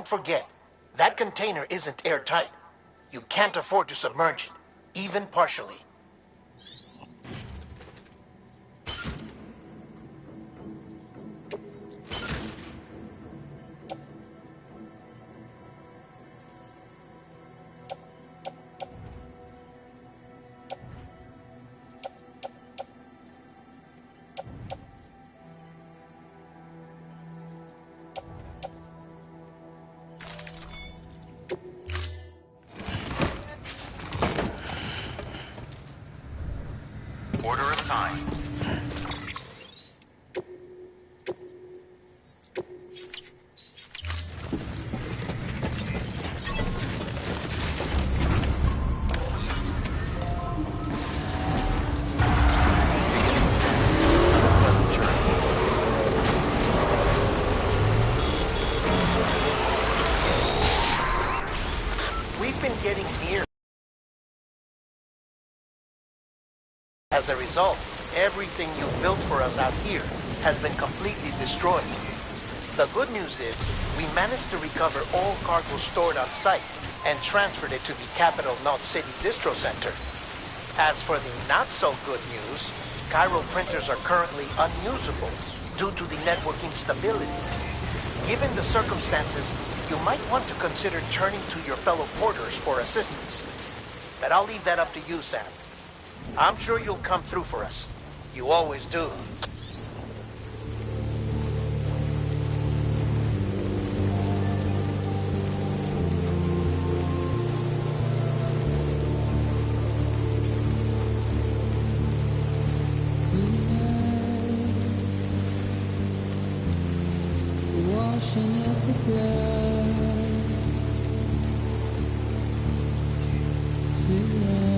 forget, that container isn't airtight. You can't afford to submerge it, even partially. Order assigned. We've been getting near. As a result, everything you built for us out here has been completely destroyed. The good news is, we managed to recover all cargo stored on site and transferred it to the Capital Knot City Distro Center. As for the not-so-good news, Cairo printers are currently unusable due to the network instability. Given the circumstances, you might want to consider turning to your fellow porters for assistance. But I'll leave that up to you, Sam. I'm sure you'll come through for us. You always do. Washing at the ground tonight.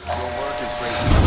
Your work is great.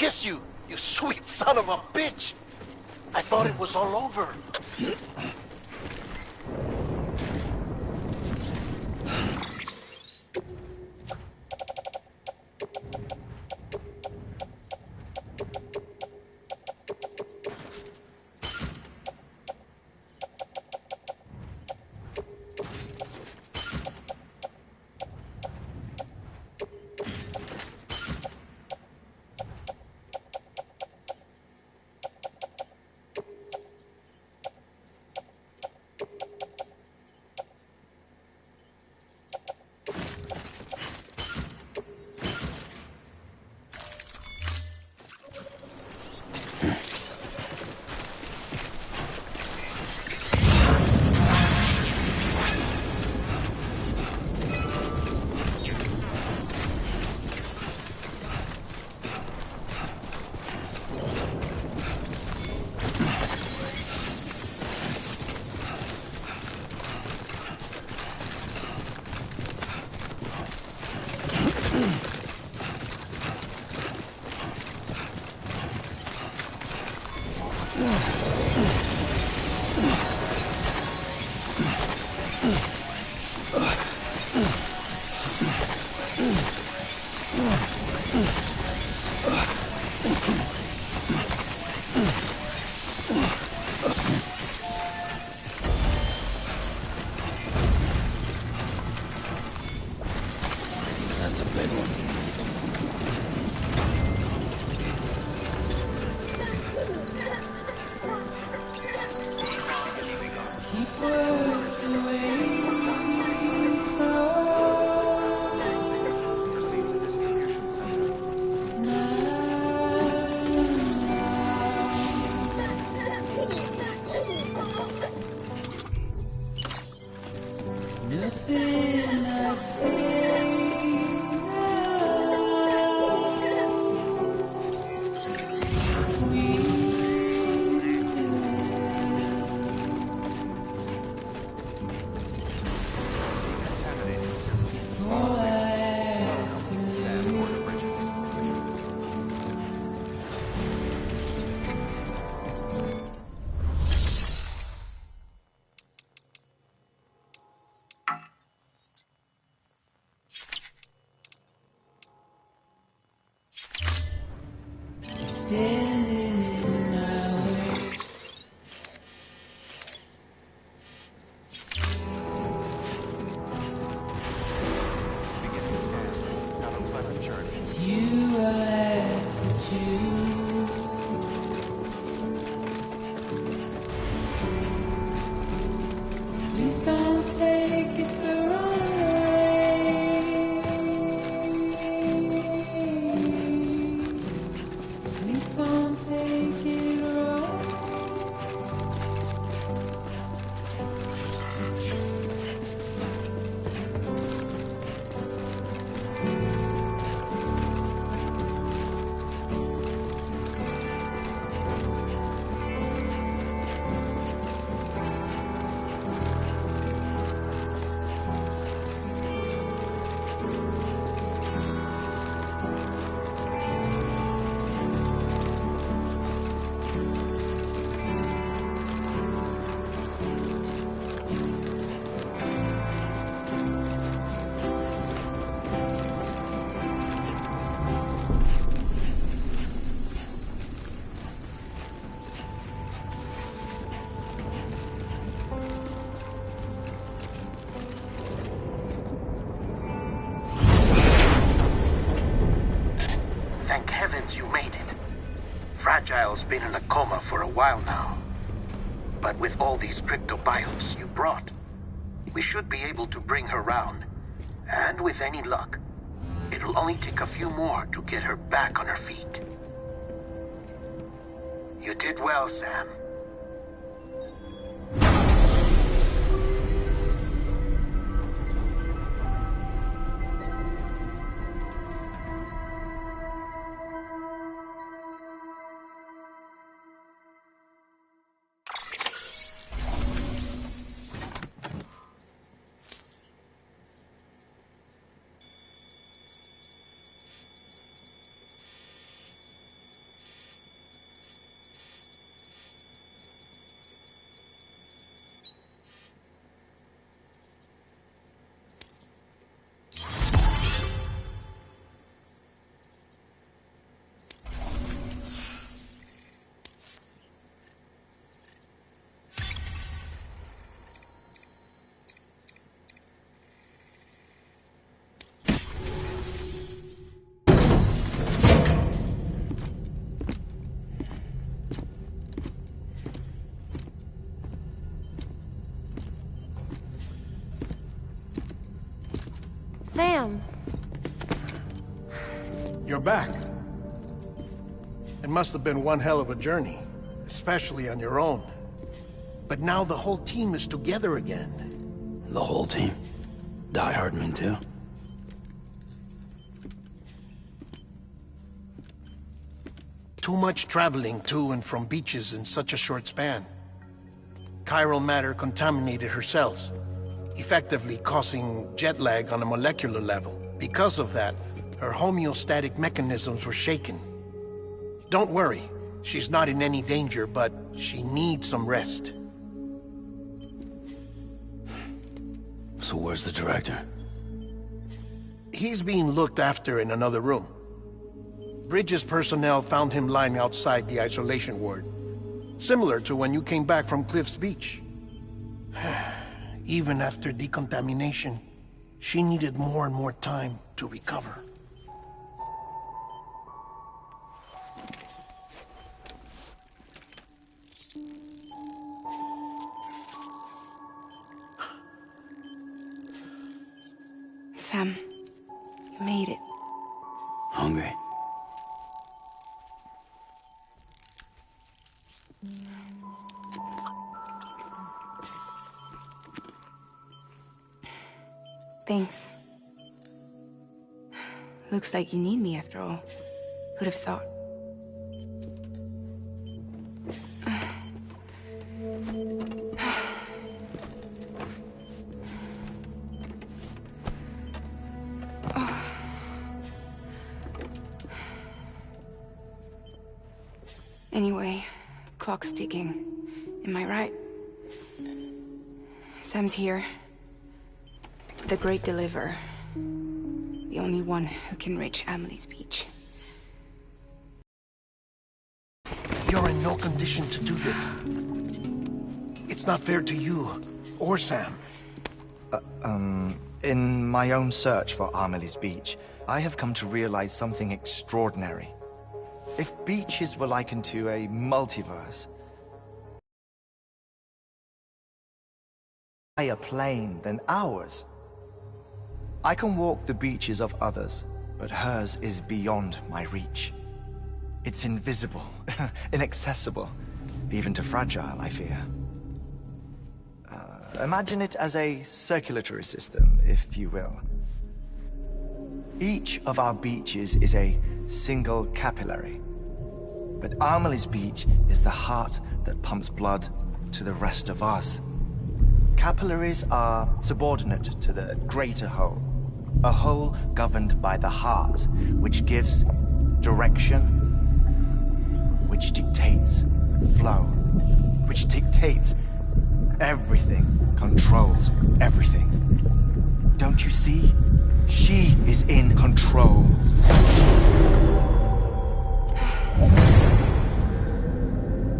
kiss you, you sweet son of a bitch! I thought it was all over. That's a big one. Keep words away Proceed to distribution center. nothing I say. Contaminated sewage. All I have to Sandport Bridges. standing in my way. Begin the scan. Have a pleasant journey. It's you I have to choose. Please don't take it the wrong way. Please don't take it wrong. Thank heavens you made it. Fragile's been in a coma for a while now. But with all these cryptobiotes you brought, we should be able to bring her round. And with any luck, it'll only take a few more to get her back on her feet. You did well, Sam. Sam! You're back. It must have been one hell of a journey, especially on your own. But now the whole team is together again. The whole team? Die Hardman too? Too much traveling to and from beaches in such a short span. Chiral matter contaminated her cells, effectively causing jet lag on a molecular level. Because of that, her homeostatic mechanisms were shaken. Don't worry, she's not in any danger, but she needs some rest. So where's the director? He's being looked after in another room. Bridges personnel found him lying outside the isolation ward. Similar to when you came back from Cliff's Beach. Even after decontamination, she needed more and more time to recover. Sam, you made it. Hungry? Thanks. Looks like you need me after all. Who'd have thought? Anyway, clock's ticking. Am I right? Sam's here. The Great Deliverer. The only one who can reach Amelie's Beach. You're in no condition to do this. It's not fair to you, or Sam. In my own search for Amelie's Beach, I have come to realize something extraordinary. If beaches were likened to a multiverse, a higher plane than ours, I can walk the beaches of others, but hers is beyond my reach. It's invisible, inaccessible, even to fragile, I fear. Imagine it as a circulatory system, if you will. Each of our beaches is a single capillary, but Amelie's Beach is the heart that pumps blood to the rest of us. Capillaries are subordinate to the greater whole, a whole governed by the heart, which gives direction, which dictates flow, which dictates everything, controls everything. Don't you see? She is in control.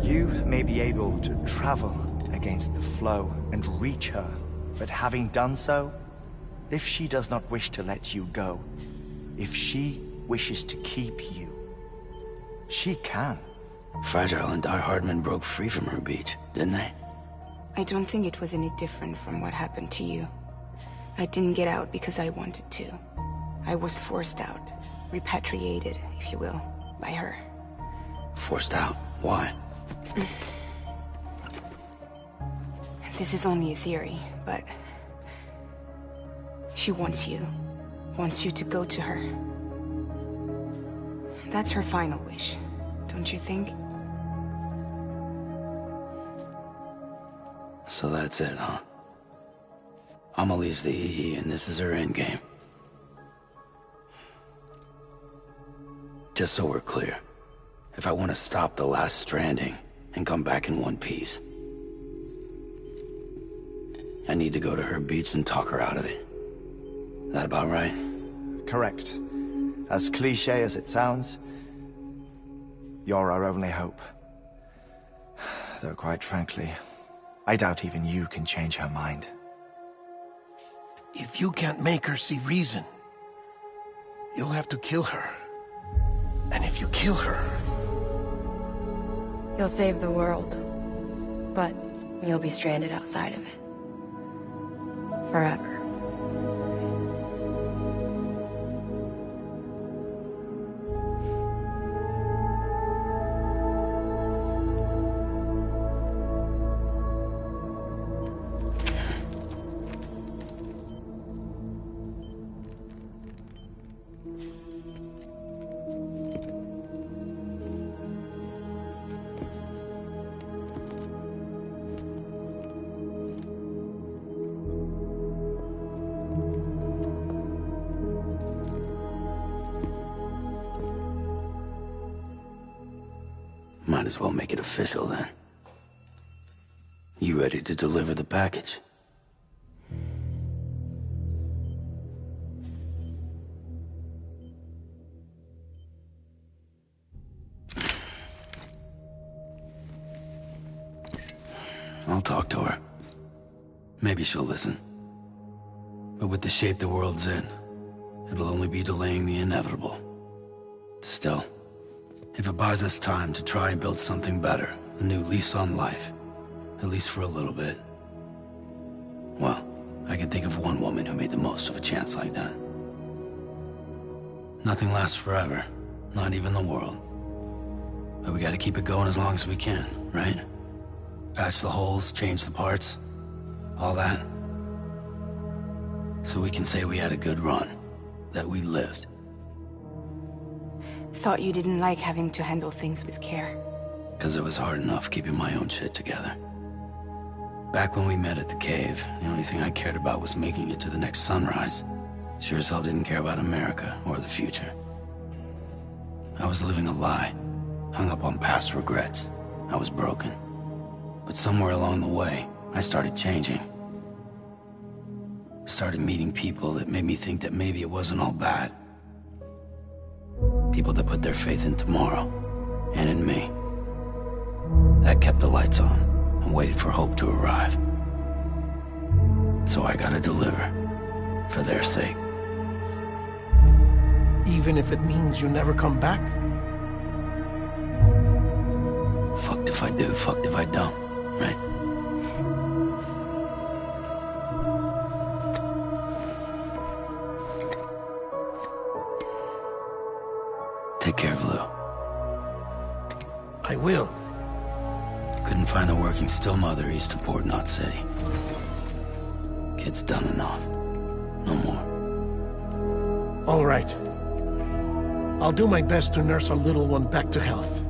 You may be able to travel against the flow and reach her, but having done so, if she does not wish to let you go, if she wishes to keep you, she can. Fragile and Die Hardman broke free from her beach, didn't they? I don't think it was any different from what happened to you. I didn't get out because I wanted to. I was forced out, repatriated, if you will, by her. Forced out? Why? This is only a theory, but she wants you to go to her. That's her final wish, don't you think? So that's it, huh? Amelie's the EE, and this is her endgame. Just so we're clear, if I want to stop the last stranding and come back in one piece, I need to go to her beach and talk her out of it. That about right? Correct. As cliché as it sounds, you're our only hope. Though quite frankly, I doubt even you can change her mind. If you can't make her see reason, you'll have to kill her. And if you kill her... You'll save the world, but you'll be stranded outside of it. Forever. Might as well make it official then. You ready to deliver the package? I'll talk to her. Maybe she'll listen. But with the shape the world's in, it'll only be delaying the inevitable. Still, if it buys us time to try and build something better, a new lease on life, at least for a little bit, well, I can think of one woman who made the most of a chance like that. Nothing lasts forever, not even the world. But we gotta keep it going as long as we can, right? Patch the holes, change the parts, all that. So we can say we had a good run, that we lived. Thought you didn't like having to handle things with care. 'Cause it was hard enough keeping my own shit together. Back when we met at the cave, the only thing I cared about was making it to the next sunrise. Sure as hell didn't care about America or the future. I was living a lie, hung up on past regrets. I was broken. But somewhere along the way, I started changing. Started meeting people that made me think that maybe it wasn't all bad. People that put their faith in tomorrow, and in me. That kept the lights on, and waited for hope to arrive. So I gotta deliver, for their sake. Even if it means you never come back? Fucked if I do, fucked if I don't, right? Take care of Lou. I will. Couldn't find a working still mother east of Port Knot City. Kid's done enough. No more. All right. I'll do my best to nurse our little one back to health.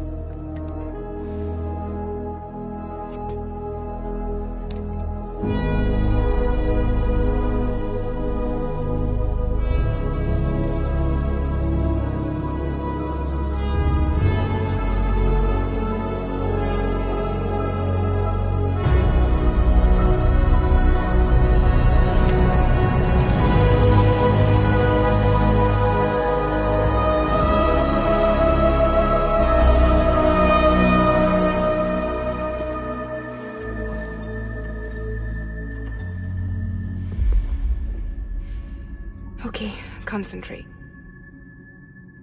Okay, concentrate.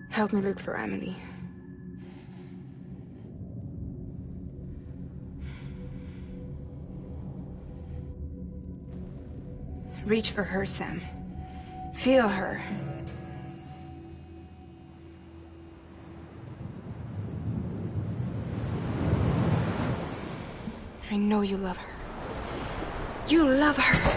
Help me look for Emily. Reach for her, Sam. Feel her. I know you love her. You love her!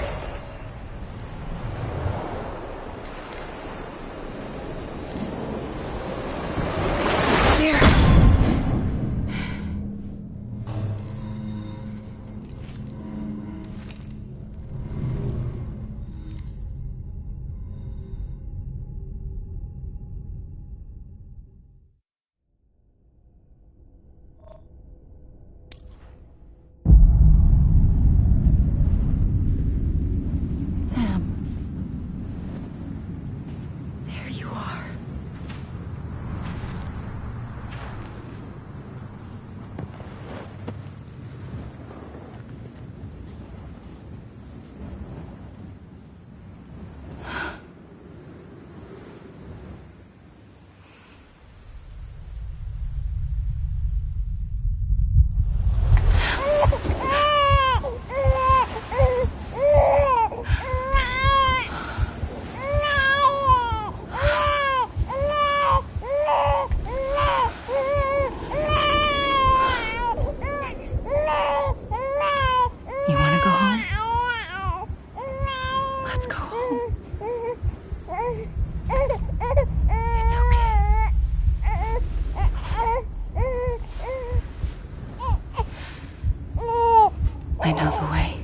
I know the way.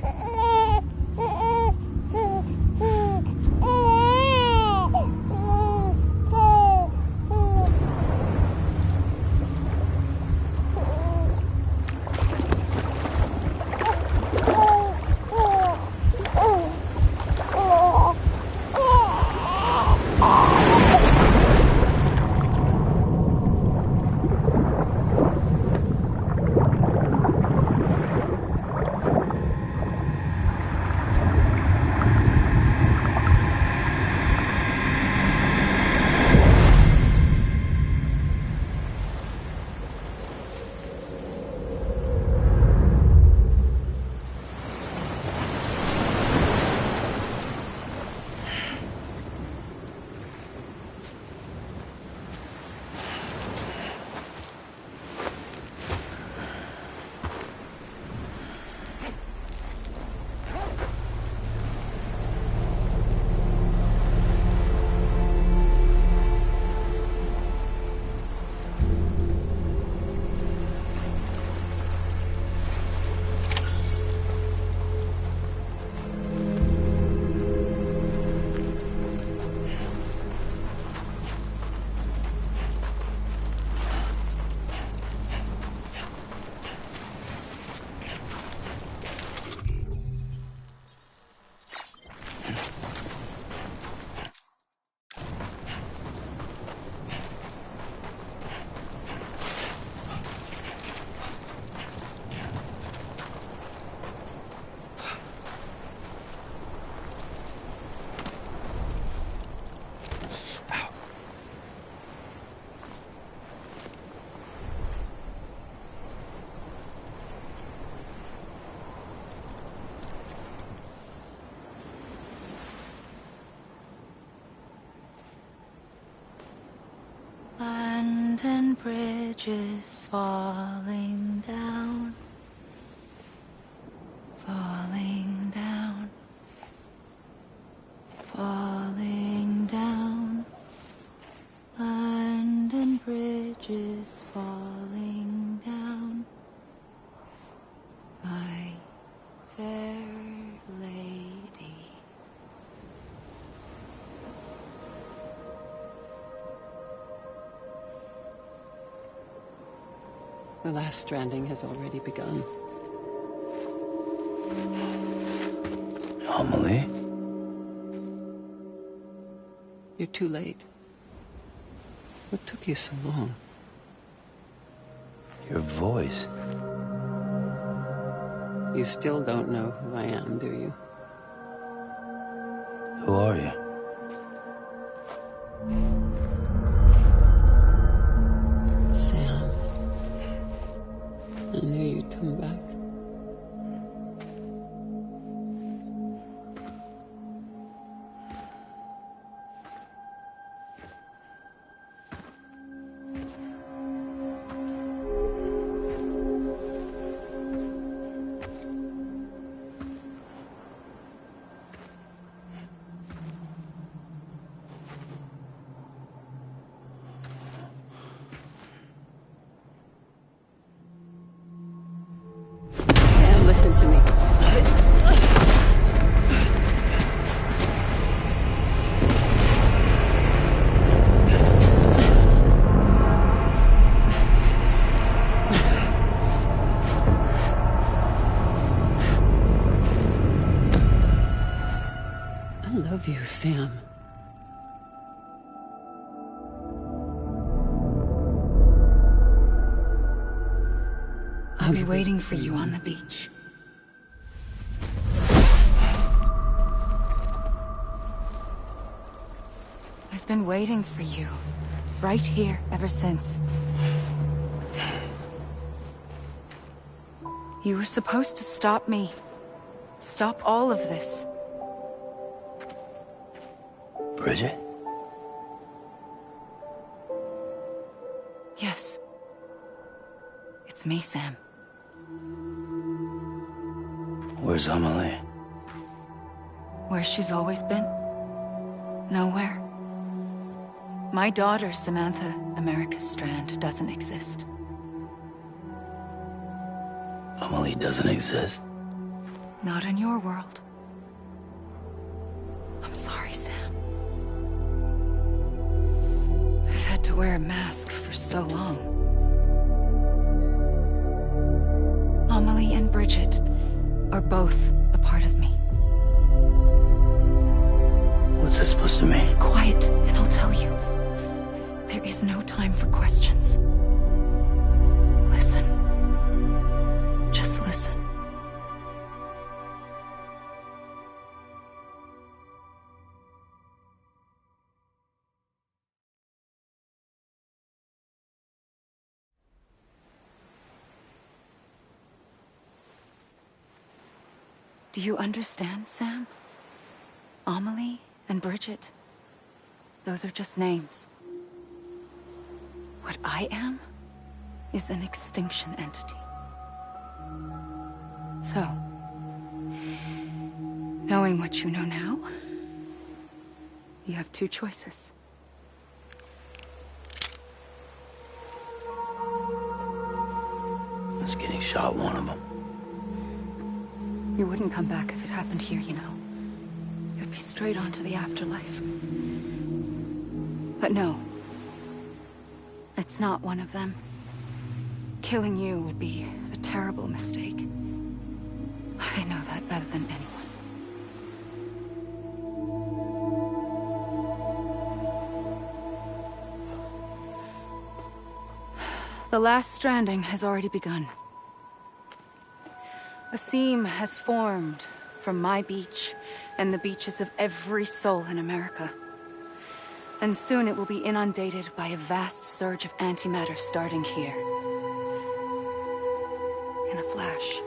bridges falling down, falling down, falling down. London Bridge is falling down, my fair lady. The last stranding has already begun. Amelie? You're too late. What took you so long? Your voice. You still don't know who I am, do you? Who are you? Sam. I knew you'd come back. Sam, listen to me. I love you, Sam. I'll be waiting for you on the beach. I've been waiting for you, right here, ever since. You were supposed to stop me. Stop all of this. Bridget? Yes. It's me, Sam. Where's Amelie? Where she's always been. Nowhere. My daughter, Samantha America Strand, doesn't exist. Amelie doesn't exist. Not in your world. I'm sorry, Sam. I've had to wear a mask for so long. Amelie and Bridget are both a part of me. What's this supposed to mean? Quiet, and I'll tell you. There is no time for questions. Listen. Just listen. Do you understand, Sam? Amelie and Bridget, those are just names. What I am is an extinction entity. So, knowing what you know now, you have two choices. Is getting shot one of them? You wouldn't come back if it happened here, you know. You'd be straight on to the afterlife. But no. It's not one of them. Killing you would be a terrible mistake. I know that better than anyone. The last stranding has already begun. A seam has formed from my beach and the beaches of every soul in America. And soon it will be inundated by a vast surge of antimatter starting here. In a flash,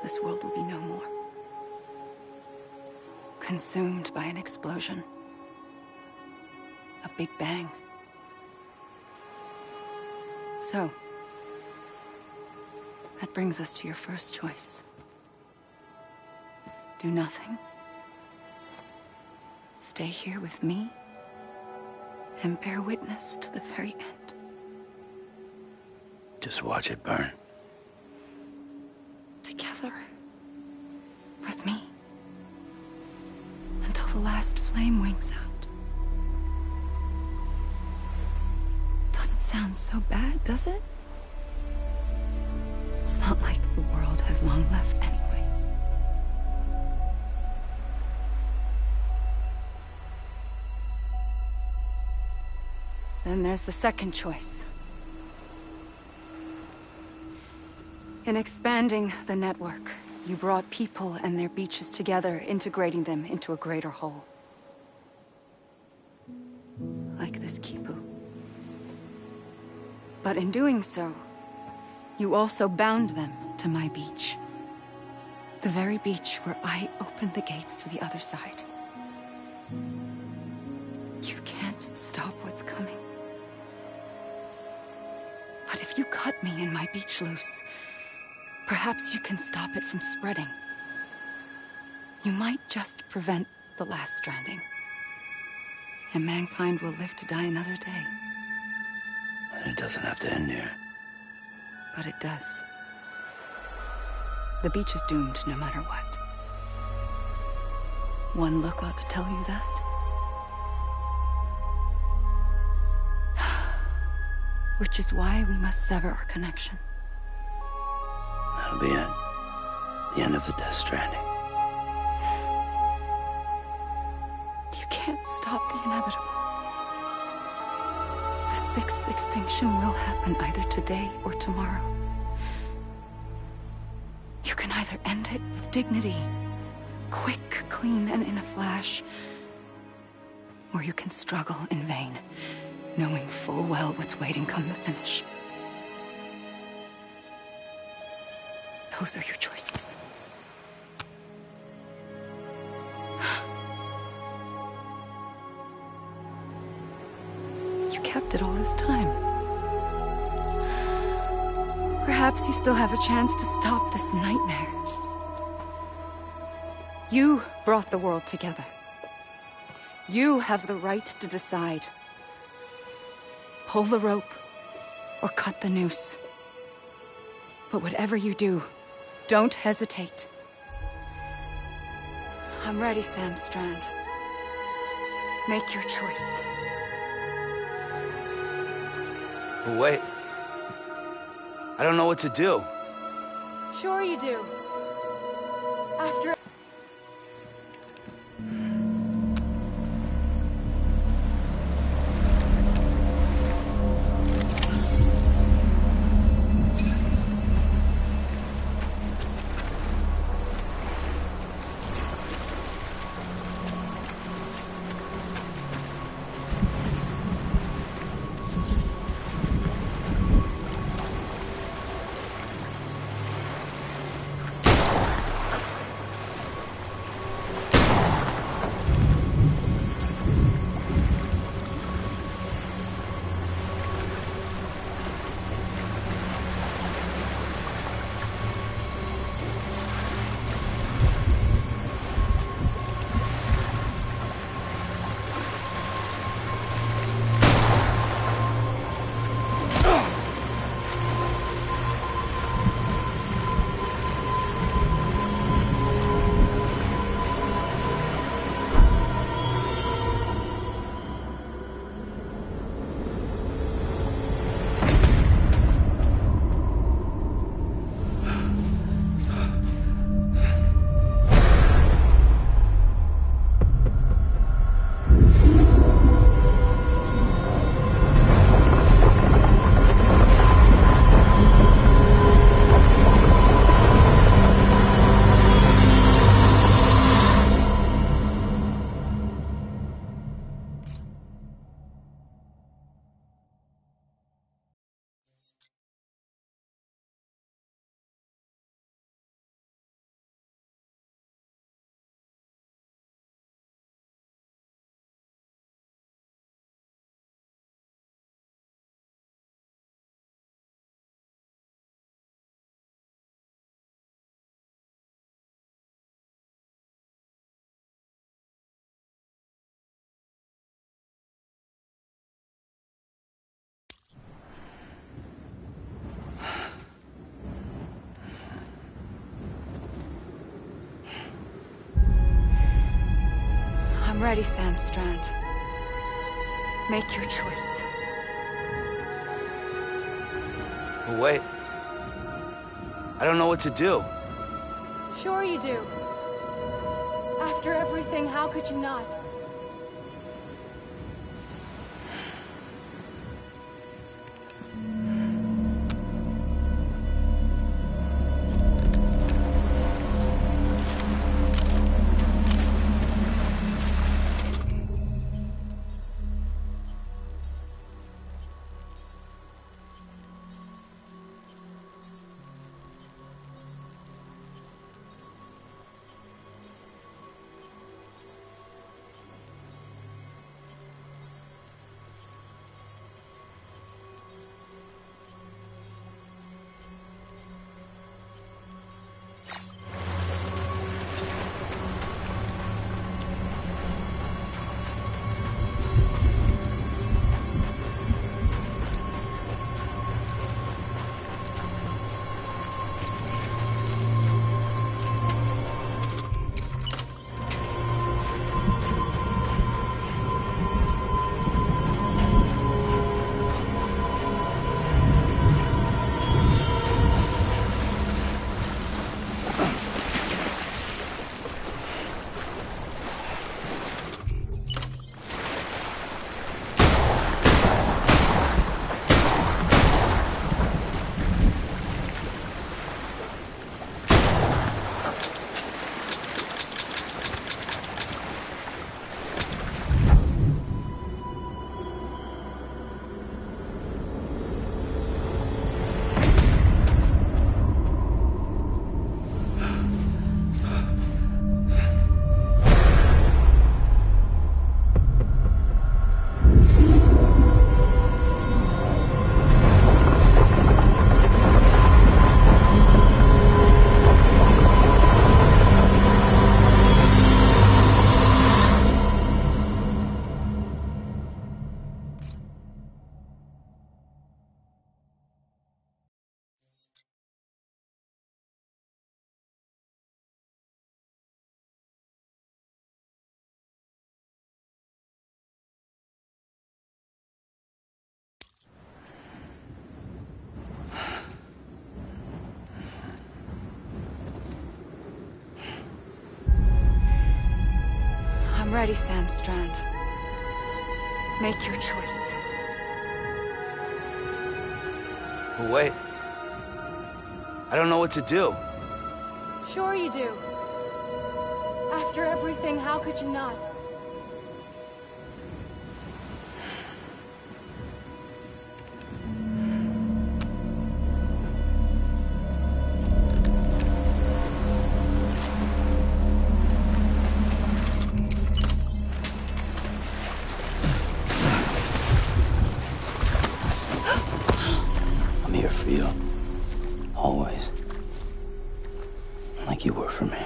this world will be no more. Consumed by an explosion. A big bang. So, that brings us to your first choice. Do nothing. Stay here with me and bear witness to the very end. Just watch it burn. Together. With me. Until the last flame winks out. Doesn't sound so bad, does it? It's not like the world has long left anyway. Then there's the second choice. In expanding the network, you brought people and their beaches together, integrating them into a greater whole. Like this Kipu. But in doing so, you also bound them to my beach. The very beach where I opened the gates to the other side. You can't stop what's coming. But if you cut me and my beach loose, perhaps you can stop it from spreading. You might just prevent the last stranding. And mankind will live to die another day. And it doesn't have to end here. But it does. The beach is doomed no matter what. One look ought to tell you that. Which is why we must sever our connection. That'll be it. The end of the Death Stranding. You can't stop the inevitable. The sixth extinction will happen either today or tomorrow. You can either end it with dignity, quick, clean, and in a flash, or you can struggle in vain, knowing full well what's waiting come the finish. Those are your choices. You kept it all this time. Perhaps you still have a chance to stop this nightmare. You brought the world together. You have the right to decide. Pull the rope, or cut the noose. But whatever you do, don't hesitate. I'm ready, Sam Strand. Make your choice. But wait. I don't know what to do. Sure you do. After... ready, Sam Strand. Make your choice. But wait. I don't know what to do. Sure you do. After everything, how could you not? I'm ready, Sam Strand. Make your choice. But wait. I don't know what to do. Sure you do. After everything, how could you not? I'm here for you. Always. Like you were for me.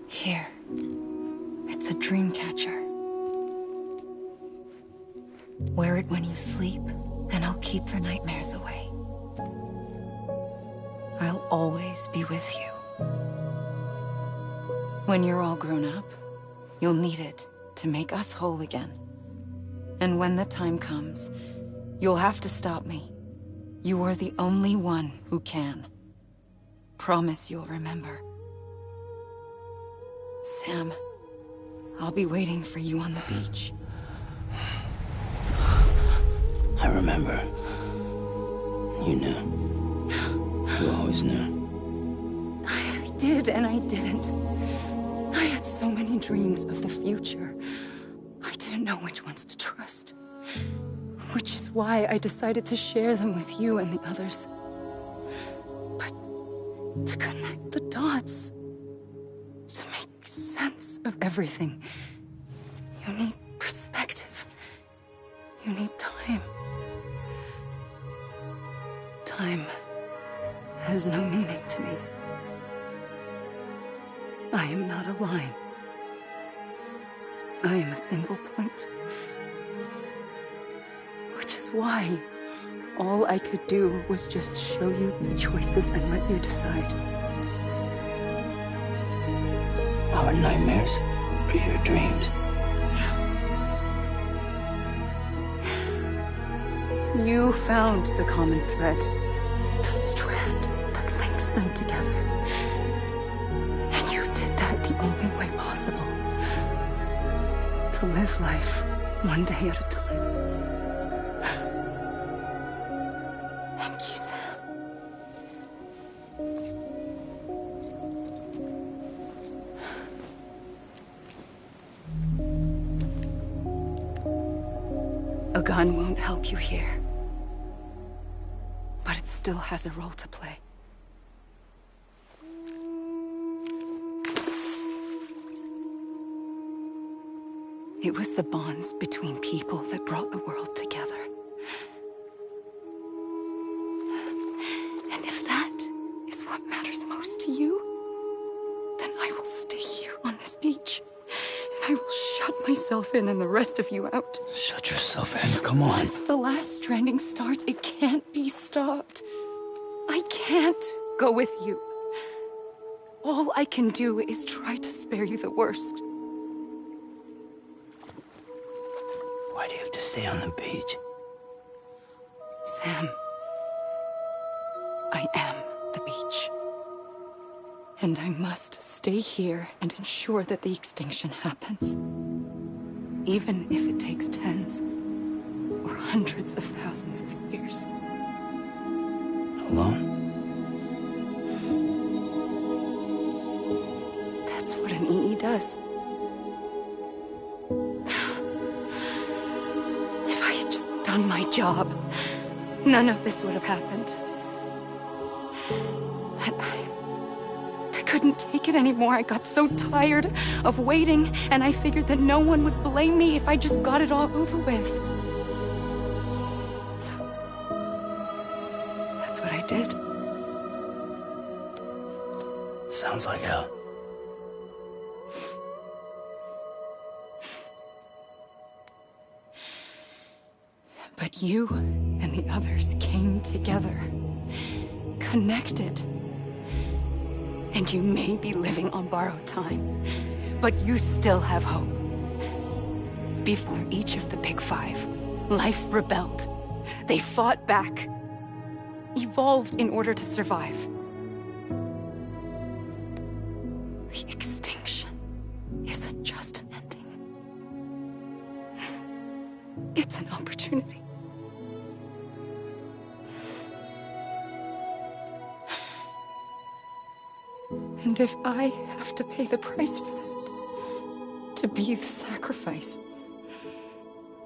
Here. It's a dream catcher. Wear it when you sleep, and I'll keep the nightmares away. I'll always be with you. When you're all grown up, you'll need it to make us whole again. And when the time comes, you'll have to stop me. You are the only one who can. Promise you'll remember. Sam, I'll be waiting for you on the beach. I remember. You knew. You always knew. I did and I didn't. I had so many dreams of the future. I didn't know which ones to trust. Which is why I decided to share them with you and the others. But to connect the dots, to make sense of everything, you need perspective. You need time. Time has no meaning to me. I am not a line I am a single point. Which is why all I could do was just show you the choices and let you decide. Our nightmares are your dreams. You found the common thread, the strand that links them together. And you did that the only way possible. To live life one day at a time. Thank you, Sam. A gun won't help you here. But it still has a role to play. It was the bonds between people that brought the world together. And if that is what matters most to you, then I will stay here on this beach. And I will shut myself in and the rest of you out. Shut yourself in, come on. Once the last stranding starts, it can't be stopped. I can't go with you. All I can do is try to spare you the worst. Why do you have to stay on the beach? Sam, I am the beach. And I must stay here and ensure that the extinction happens. Even if it takes tens or hundreds of thousands of years. Alone? That's what an EE does. If I had just done my job, none of this would have happened. But I couldn't take it anymore. I got so tired of waiting, and I figured that no one would blame me if I just got it all over with. So, that's what I did. Sounds like hell. But you and the others came together, connected. And you may be living on borrowed time, but you still have hope. Before each of the Big Five, life rebelled. They fought back, evolved in order to survive. The extinction isn't just an ending. It's an opportunity. And if I have to pay the price for that, to be the sacrifice,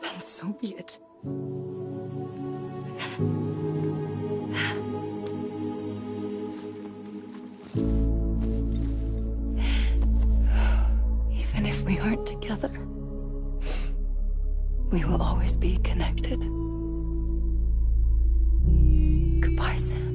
then so be it. Even if we aren't together, we will always be connected. Goodbye, Sam.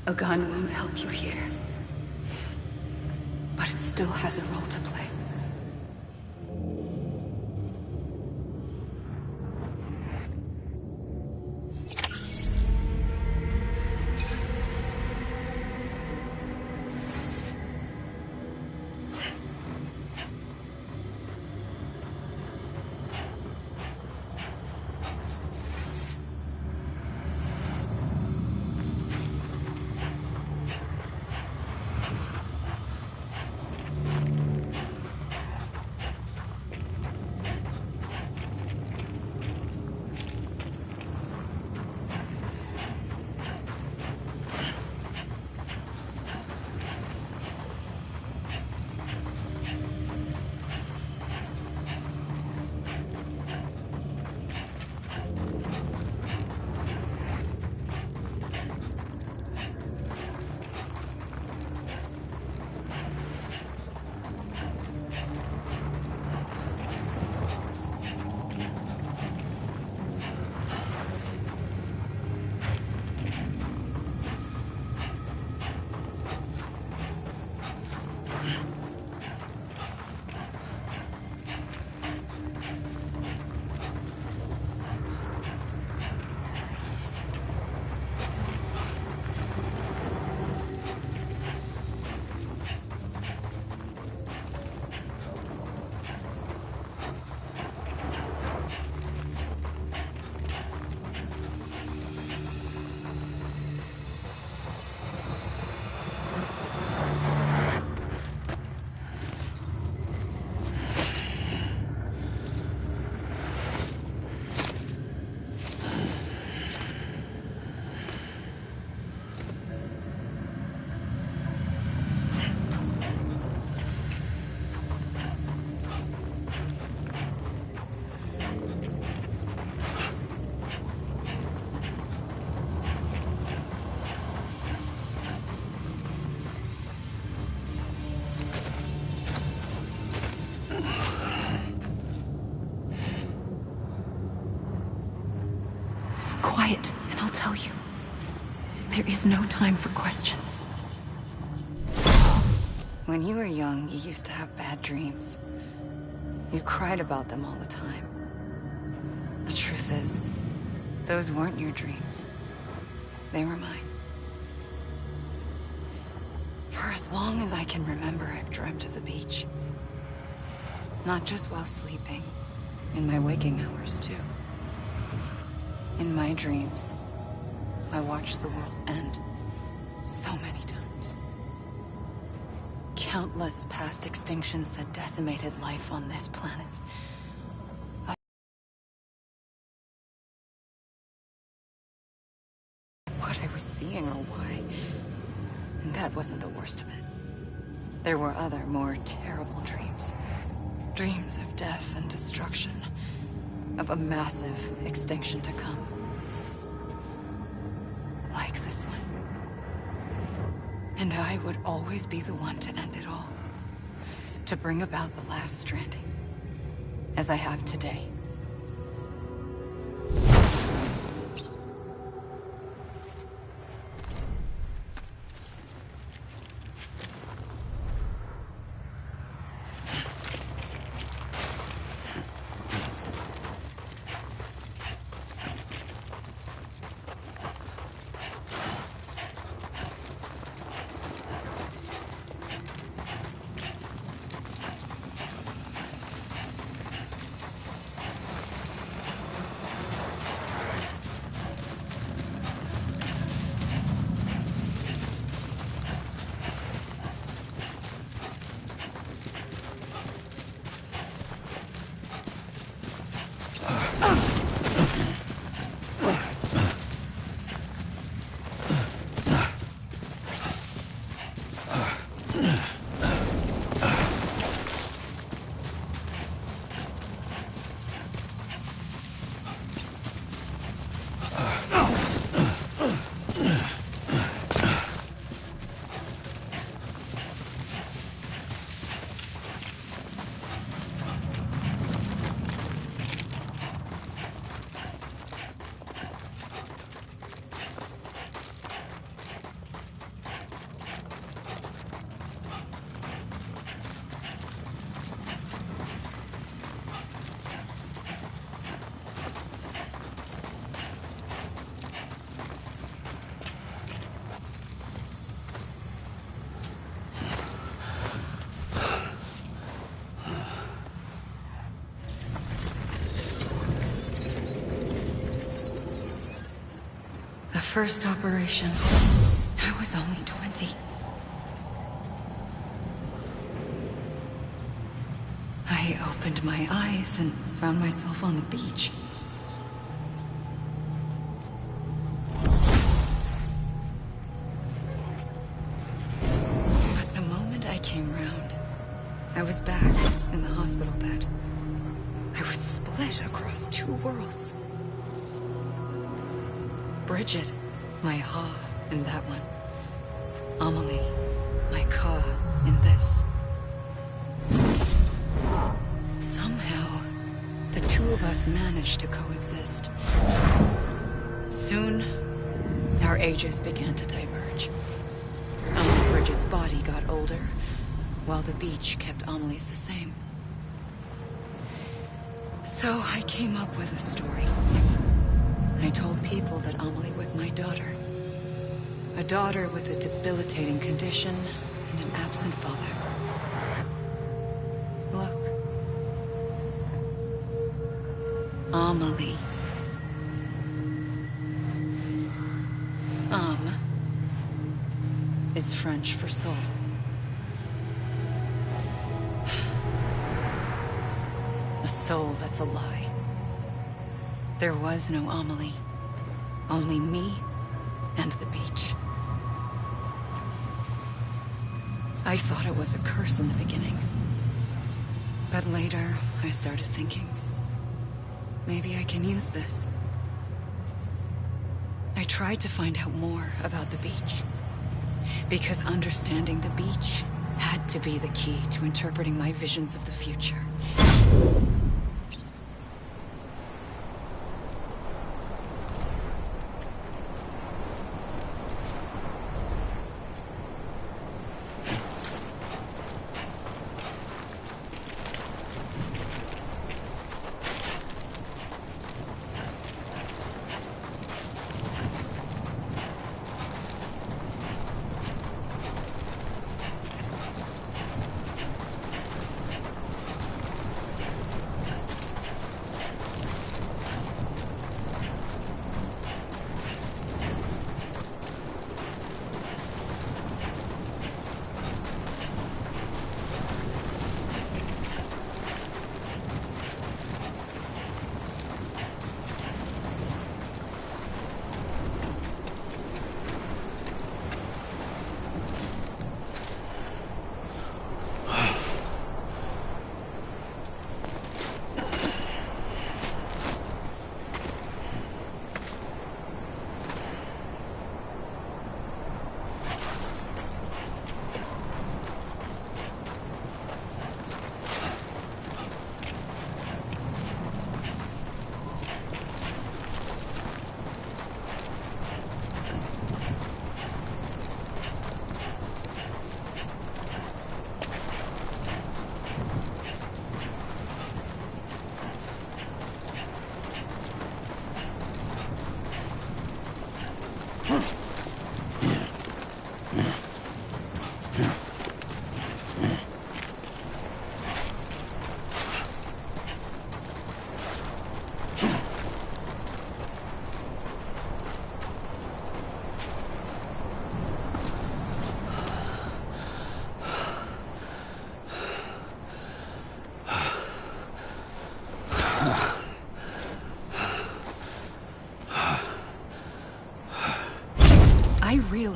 A gun won't help you here. But it still has a role to play. quiet, and I'll tell you. There is no time for questions. When you were young, you used to have bad dreams. You cried about them all the time. The truth is, those weren't your dreams. They were mine. For as long as I can remember, I've dreamt of the beach. Not just while sleeping, in my waking hours too. In my dreams, I watched the world end so many times. Countless past extinctions that decimated life on this planet. What I was seeing or why. And that wasn't the worst of it. There were other, more terrible dreams. Dreams of death and destruction. Of a massive extinction to come. Like this one. And I would always be the one to end it all. To bring about the last stranding. As I have today. The first operation, I was only 20. I opened my eyes and found myself on the beach. But the moment I came round, I was back in the hospital bed. I was split across two worlds. Bridget, my Ha in that one. Amelie, my Ka in this. Somehow, the two of us managed to coexist. Soon, our ages began to diverge. Bridget's body got older, while the beach kept Amelie's the same. So I came up with a story. I told people that Amelie was my daughter. A daughter with a debilitating condition and an absent father. Look. Amelie. Is French for soul. A soul that's a lie. There was no Amelie. Only me and the beach. I thought it was a curse in the beginning. But later, I started thinking, maybe I can use this. I tried to find out more about the beach. Because understanding the beach had to be the key to interpreting my visions of the future.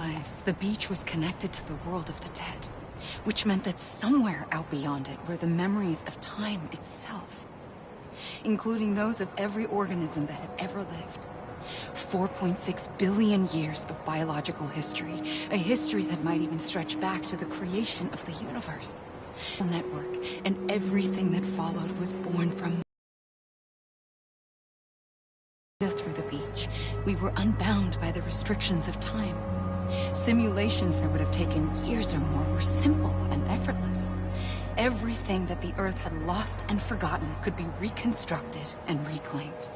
realized the beach was connected to the world of the dead, which meant that somewhere out beyond it were the memories of time itself, including those of every organism that had ever lived. 4.6 billion years of biological history, a history that might even stretch back to the creation of the universe. The network and everything that followed was born from through the beach. We were unbound by the restrictions of time. Simulations that would have taken years or more were simple and effortless. Everything that the Earth had lost and forgotten could be reconstructed and reclaimed.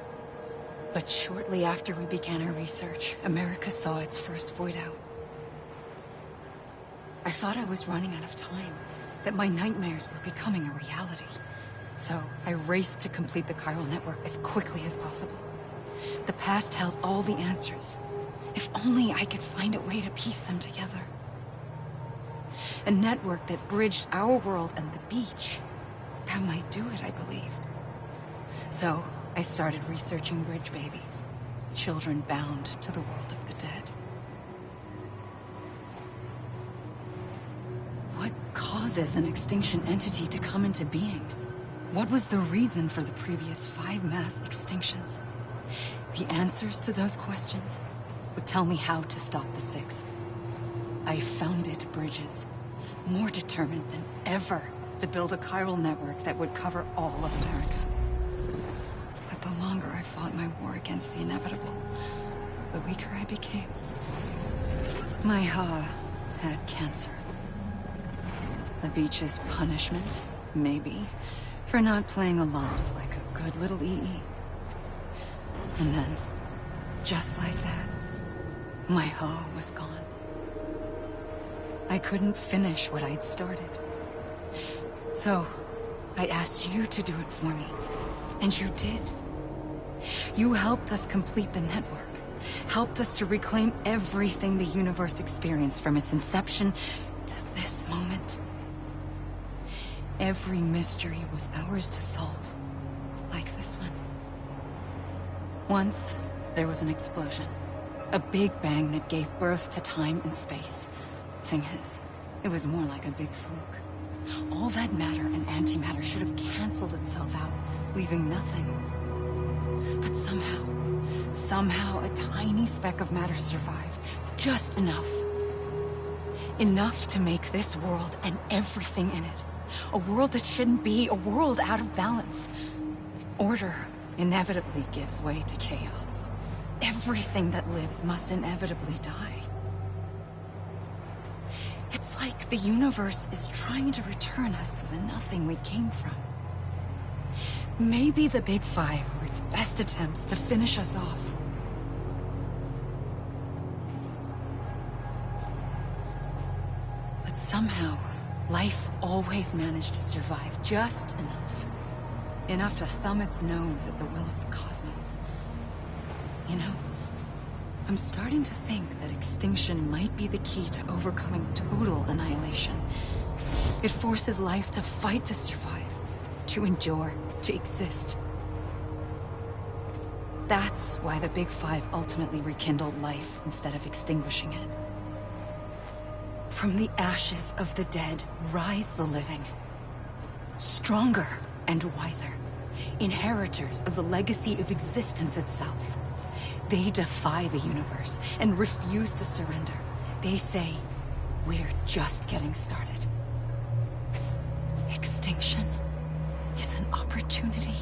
But shortly after we began our research, America saw its first void out. I thought I was running out of time, that my nightmares were becoming a reality. So I raced to complete the chiral network as quickly as possible. The past held all the answers. If only I could find a way to piece them together. A network that bridged our world and the beach. That might do it, I believed. So I started researching bridge babies, children bound to the world of the dead. What causes an extinction entity to come into being? What was the reason for the previous 5 mass extinctions? The answers to those questions would tell me how to stop the 6th. I founded bridges, more determined than ever to build a chiral network that would cover all of America. But the longer I fought my war against the inevitable, the weaker I became. My Ha had cancer. The beach's punishment, maybe, for not playing along like a good little EE. And then, just like that, my Ha was gone. I couldn't finish what I'd started. So, I asked you to do it for me. And you did. You helped us complete the network. Helped us to reclaim everything the universe experienced from its inception to this moment. Every mystery was ours to solve, like this one. Once, there was an explosion. A big bang that gave birth to time and space. Thing is, it was more like a big fluke. All that matter and antimatter should have canceled itself out, leaving nothing. But somehow a tiny speck of matter survived. Just enough. Enough to make this world and everything in it. A world that shouldn't be, a world out of balance. Order inevitably gives way to chaos. Everything that lives must inevitably die. It's like the universe is trying to return us to the nothing we came from. Maybe the Big Five were its best attempts to finish us off. But somehow, life always managed to survive just enough. Enough to thumb its nose at the will of the cosmos. You know, I'm starting to think that extinction might be the key to overcoming total annihilation. It forces life to fight to survive, to endure, to exist. That's why the Big Five ultimately rekindled life instead of extinguishing it. From the ashes of the dead rise the living. Stronger and wiser. Inheritors of the legacy of existence itself. They defy the universe and refuse to surrender. They say, we're just getting started. Extinction is an opportunity.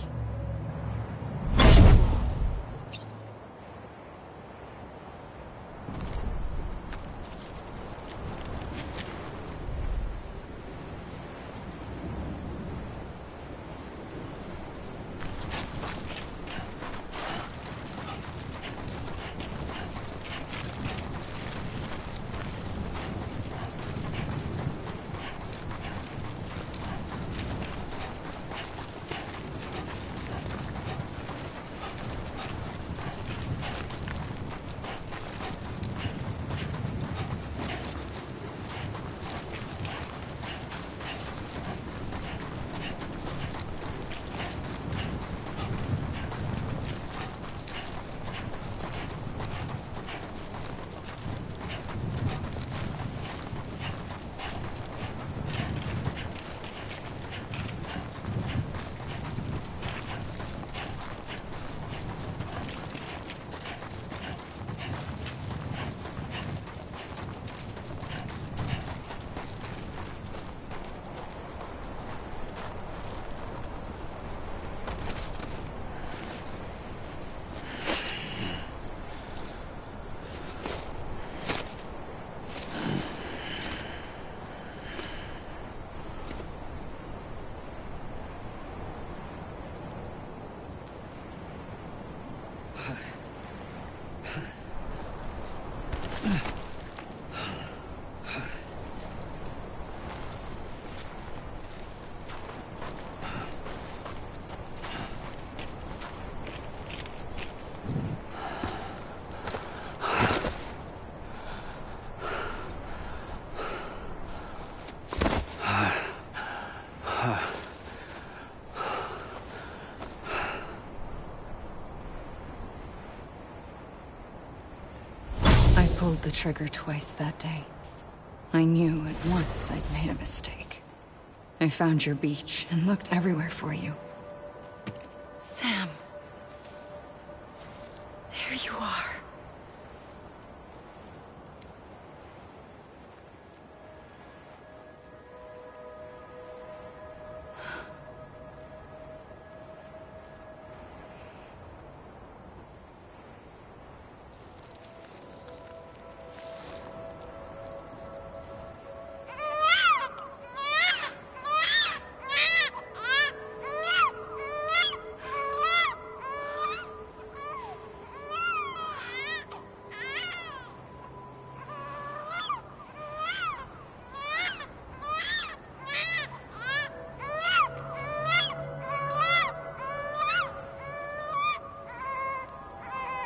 pulled the trigger twice that day. I knew at once I'd made a mistake. I found your beach and looked everywhere for you. Sam. There you are.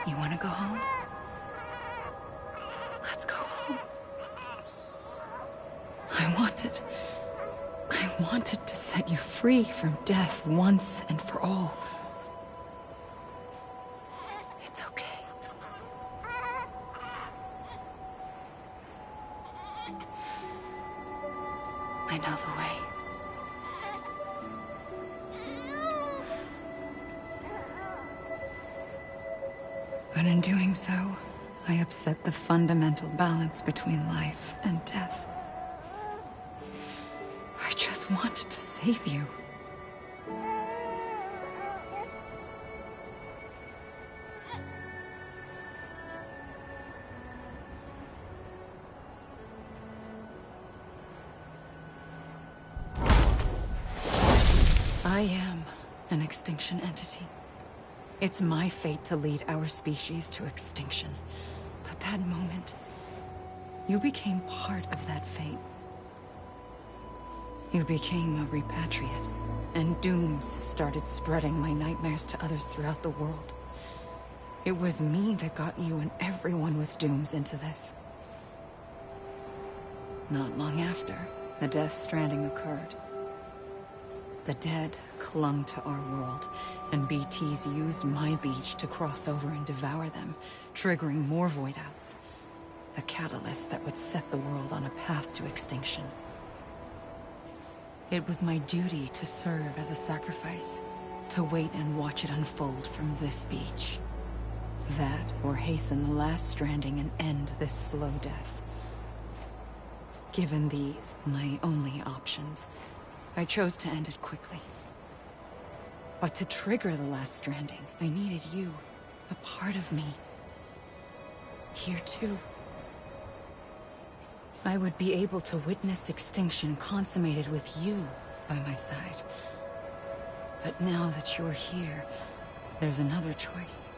You want to go home? Let's go home. I wanted to set you free from death once and for all. It's okay. I know the way. But in doing so, I upset the fundamental balance between life and death. I just wanted to save you. I am an extinction entity. It's my fate to lead our species to extinction. But that moment, you became part of that fate. You became a repatriate, and dooms started spreading my nightmares to others throughout the world. It was me that got you and everyone with dooms into this. Not long after, the Death Stranding occurred. The dead clung to our world, and BTs used my beach to cross over and devour them, triggering more void-outs. A catalyst that would set the world on a path to extinction. It was my duty to serve as a sacrifice, to wait and watch it unfold from this beach. That, or hasten the last stranding and end this slow death. Given these, my only options, I chose to end it quickly. But to trigger the last stranding, I needed you, a part of me. Here too. I would be able to witness extinction consummated with you by my side. But now that you're here, there's another choice.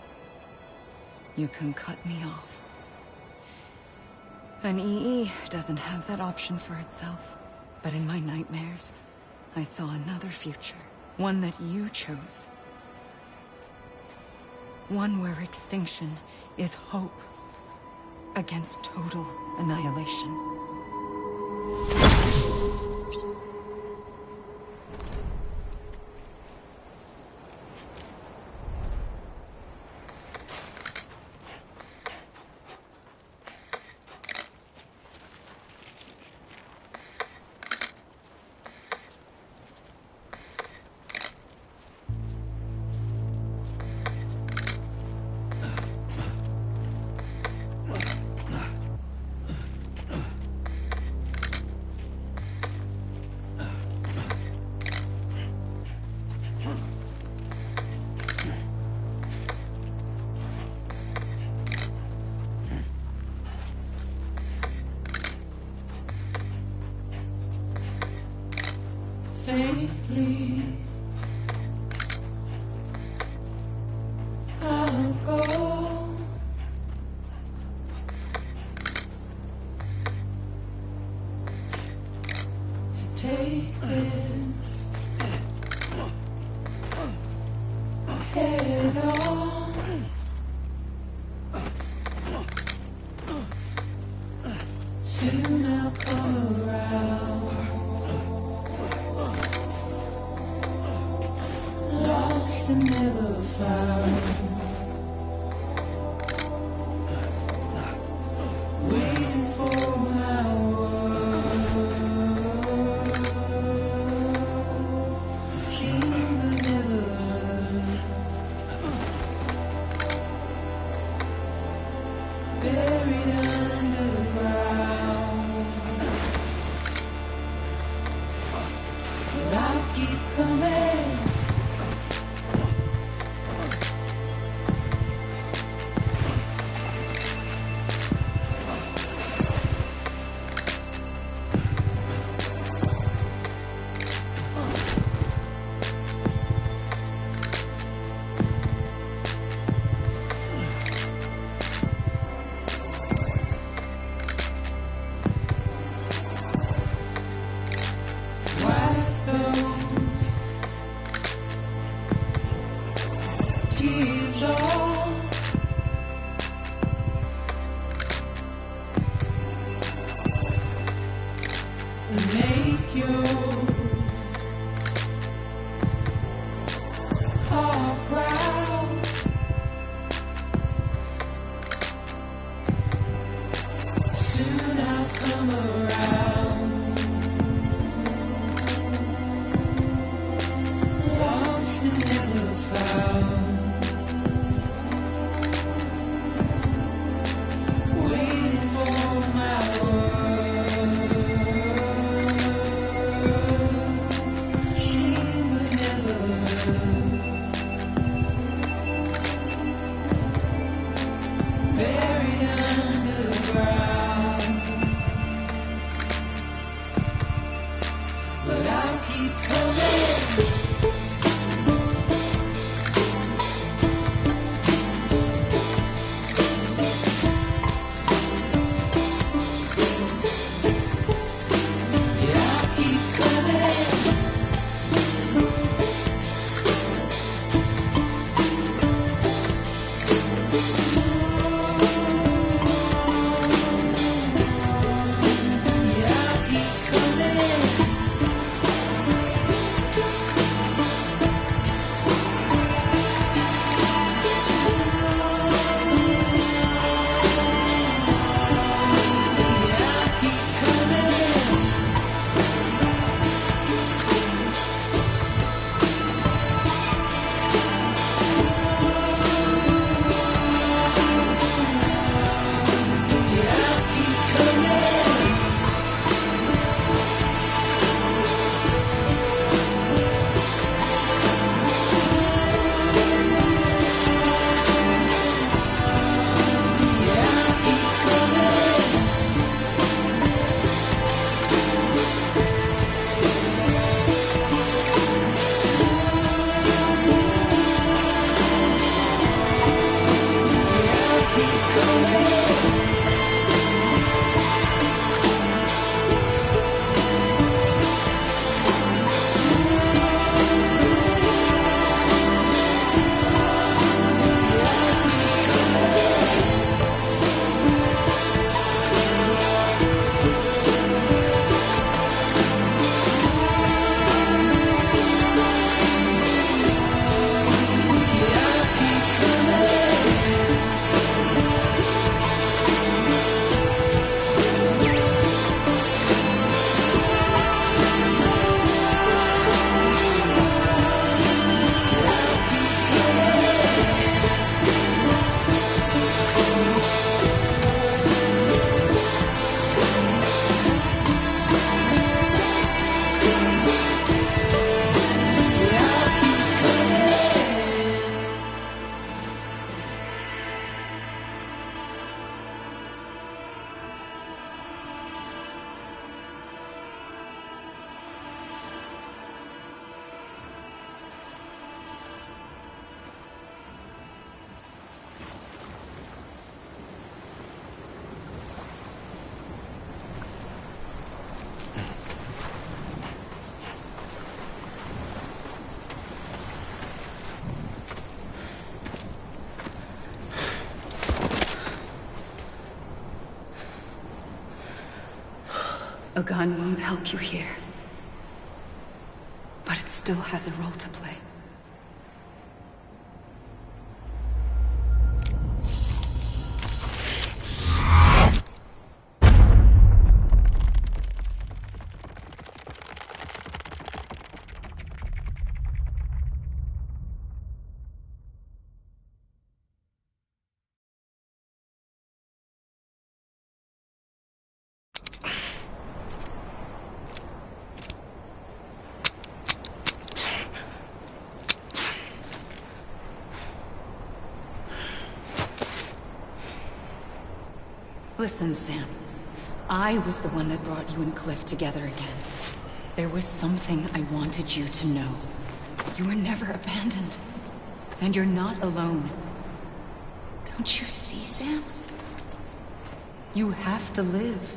You can cut me off. An EE doesn't have that option for itself. But in my nightmares, I saw another future. One that you chose. One where extinction is hope against total annihilation. Faintly, I'll go. To take this head on. Soon I'll come around. Lost and never found. tears all. And make your heart proud. Soon I'll come around. Lost and never found. Waiting for my words. Seen but never heard. Buried underground. But I'll keep coming. A gun won't help you here. But it still has a role to play. Listen, Sam. I was the one that brought you and Cliff together again. There was something I wanted you to know. You were never abandoned. And you're not alone. Don't you see, Sam? You have to live.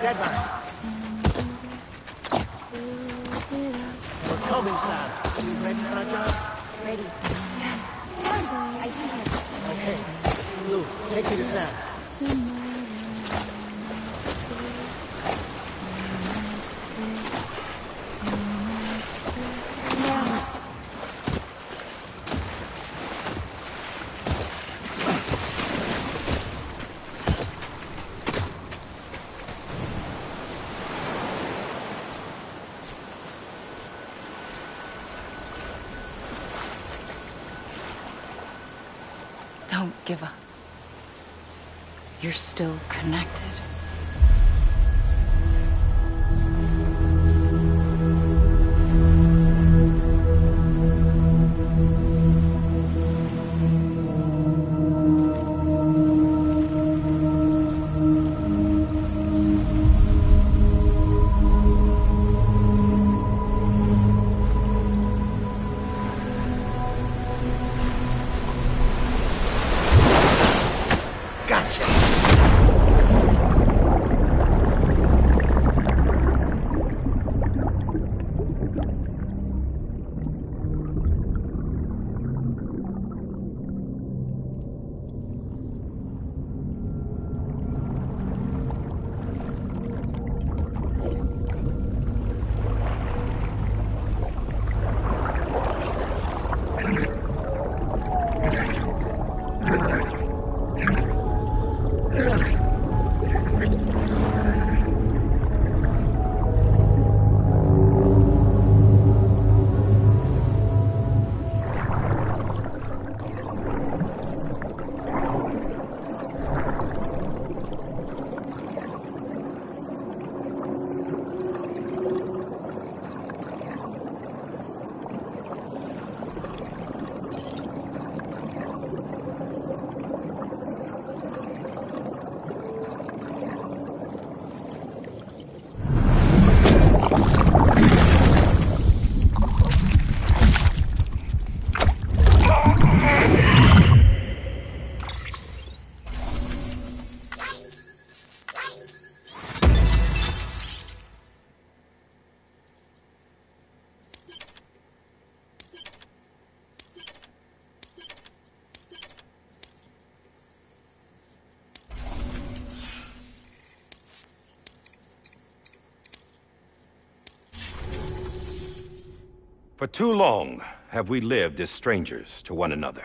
Deadline. We're coming, Sam. You ready for a job? Ready. Sam. I see him. Okay. Lou, take me to Sam. Don't give up. You're still connected. For too long have we lived as strangers to one another,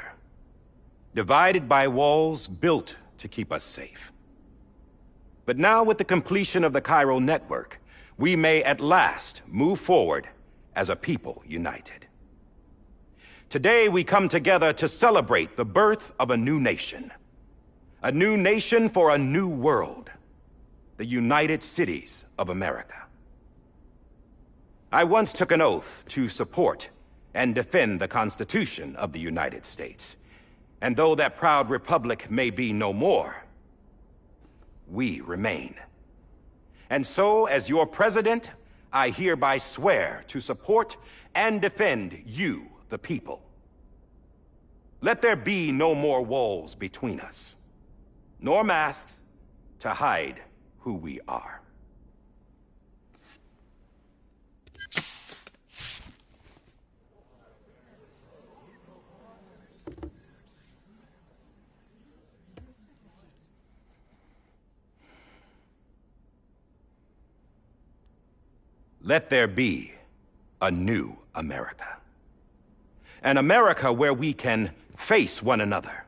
divided by walls built to keep us safe. But now, with the completion of the Cairo network, we may at last move forward as a people united. Today, we come together to celebrate the birth of a new nation for a new world, the United Cities of America. I once took an oath to support and defend the Constitution of the United States. And though that proud republic may be no more, we remain. And so, as your president, I hereby swear to support and defend you, the people. Let there be no more walls between us, nor masks to hide who we are. Let there be a new America. An America where we can face one another,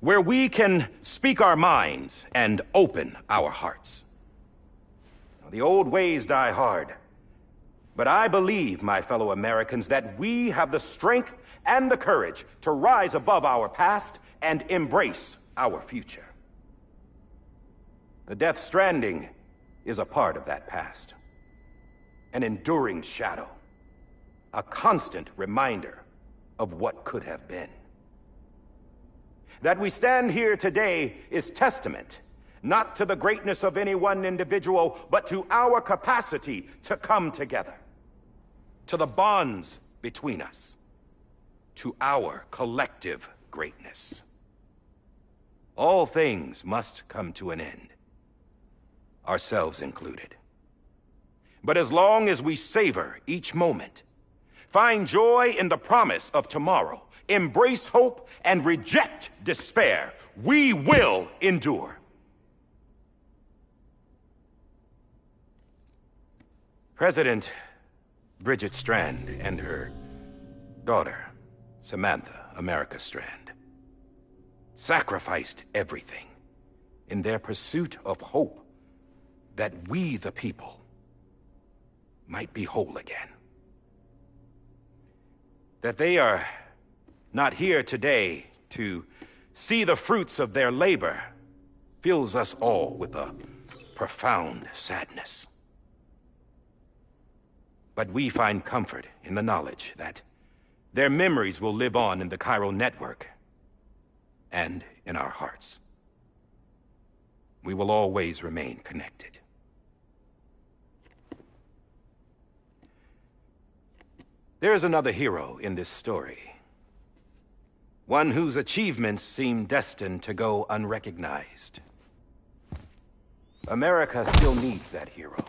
where we can speak our minds and open our hearts. The old ways die hard, but I believe, my fellow Americans, that we have the strength and the courage to rise above our past and embrace our future. The Death Stranding is a part of that past. An enduring shadow, a constant reminder of what could have been. That we stand here today is testament, not to the greatness of any one individual, but to our capacity to come together, to the bonds between us, to our collective greatness. All things must come to an end. ourselves included. But as long as we savor each moment, find joy in the promise of tomorrow, embrace hope, and reject despair, we will endure. President Bridget Strand and her daughter, Samantha America Strand, sacrificed everything in their pursuit of hope that we, the people, might be whole again. That they are not here today to see the fruits of their labor fills us all with a profound sadness. But we find comfort in the knowledge that their memories will live on in the chiral network and in our hearts. We will always remain connected. There is another hero in this story. One whose achievements seem destined to go unrecognized. America still needs that hero.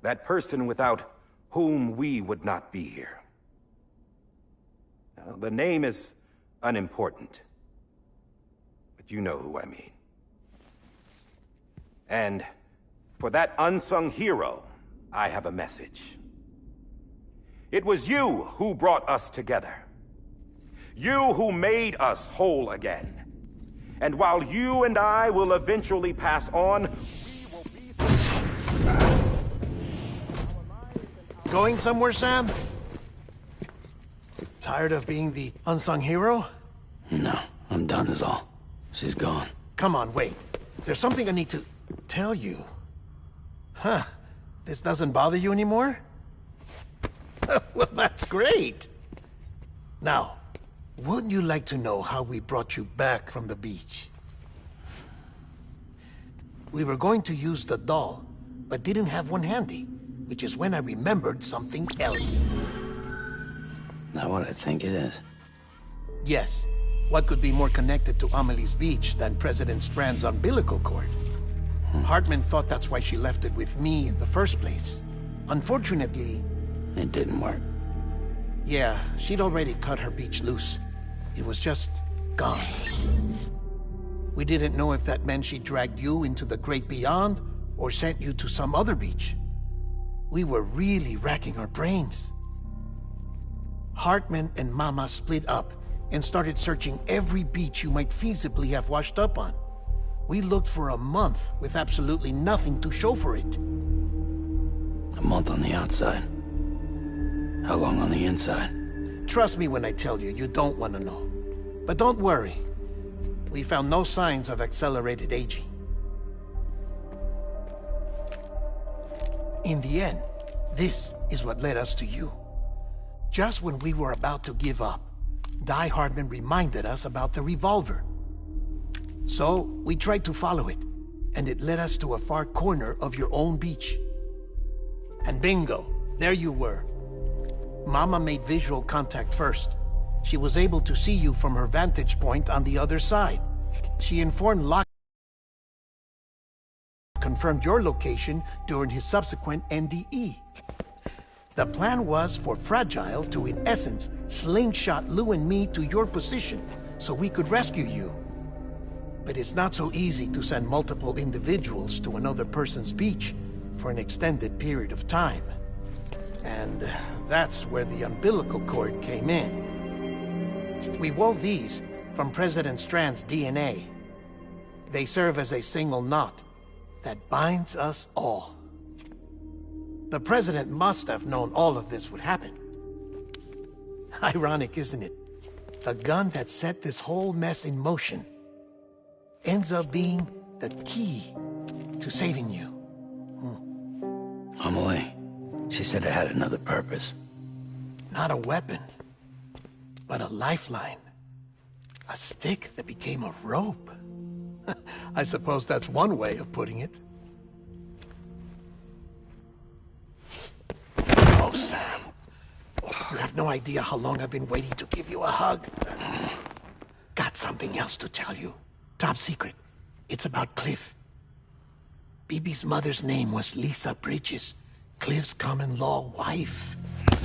That person without whom we would not be here. Now, the name is unimportant, but you know who I mean. And for that unsung hero, I have a message. It was you who brought us together. You who made us whole again. And while you and I will eventually pass on, Going somewhere, Sam? Tired of being the unsung hero? No, I'm done is all. She's gone. Come on, wait. There's something I need to tell you. Huh. This doesn't bother you anymore? Well, that's great. Now, wouldn't you like to know how we brought you back from the beach? We were going to use the doll, but didn't have one handy, which is when I remembered something else. Not what I think it is. Yes. What could be more connected to Amelie's beach than President Strand's umbilical cord? Hartman thought that's why she left it with me in the first place. Unfortunately... It didn't work. Yeah, she'd already cut her beach loose. It was just gone. We didn't know if that meant she dragged you into the great beyond, or sent you to some other beach. We were really racking our brains. Hartman and Mama split up and started searching every beach you might feasibly have washed up on. We looked for a month with absolutely nothing to show for it. A month on the outside. How long on the inside? Trust me when I tell you, you don't want to know. But don't worry. We found no signs of accelerated aging. In the end, this is what led us to you. Just when we were about to give up, Die Hardman reminded us about the revolver. So, we tried to follow it, and it led us to a far corner of your own beach. And bingo, there you were. Mama made visual contact first. She was able to see you from her vantage point on the other side. She informed Locke confirmed your location during his subsequent NDE. The plan was for Fragile to, in essence, slingshot Lou and me to your position so we could rescue you. But it's not so easy to send multiple individuals to another person's beach for an extended period of time. And that's where the umbilical cord came in. We wove these from President Strand's DNA. They serve as a single knot that binds us all. The President must have known all of this would happen. Ironic, isn't it? The gun that set this whole mess in motion ends up being the key to saving you. Amelie, she said it had another purpose. Not a weapon, but a lifeline. A stick that became a rope. I suppose that's one way of putting it. Oh, Sam. You have no idea how long I've been waiting to give you a hug. Got something else to tell you. Top secret. It's about Cliff. Bibi's mother's name was Lisa Bridges, Cliff's common-law wife.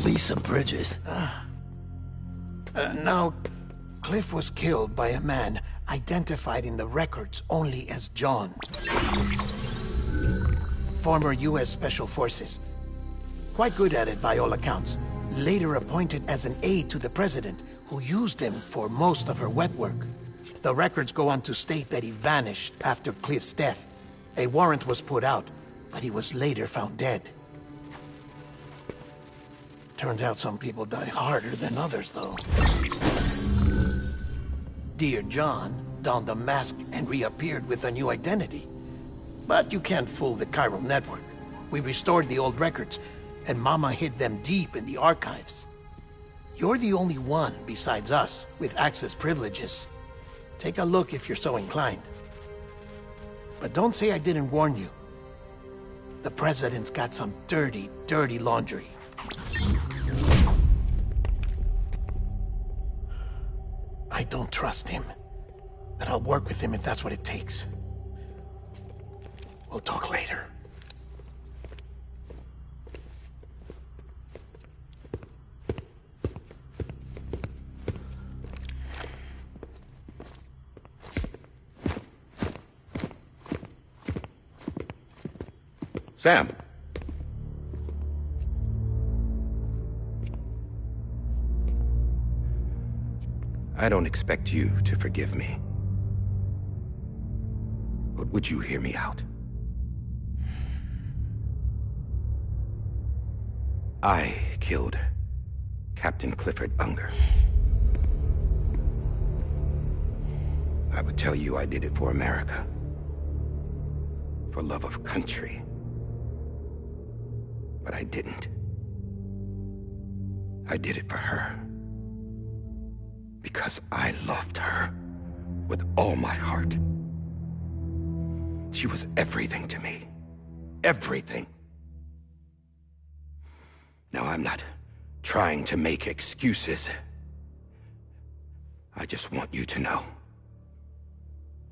Lisa Bridges. Now, Cliff was killed by a man identified in the records only as John. Former U.S. Special Forces. Quite good at it by all accounts. Later appointed as an aide to the president, who used him for most of her wet work. The records go on to state that he vanished after Cliff's death. A warrant was put out, but he was later found dead. Turns out some people die harder than others, though. Dear John donned a mask and reappeared with a new identity. But you can't fool the chiral network. We restored the old records, and Mama hid them deep in the archives. You're the only one, besides us, with access privileges. Take a look if you're so inclined. But don't say I didn't warn you. The president's got some dirty, dirty laundry. I don't trust him, but I'll work with him if that's what it takes. We'll talk later. Sam. I don't expect you to forgive me. But would you hear me out? I killed Captain Clifford Unger. I would tell you I did it for America. For love of country. But I didn't. I did it for her. Because I loved her with all my heart. She was everything to me. Everything. Now, I'm not trying to make excuses. I just want you to know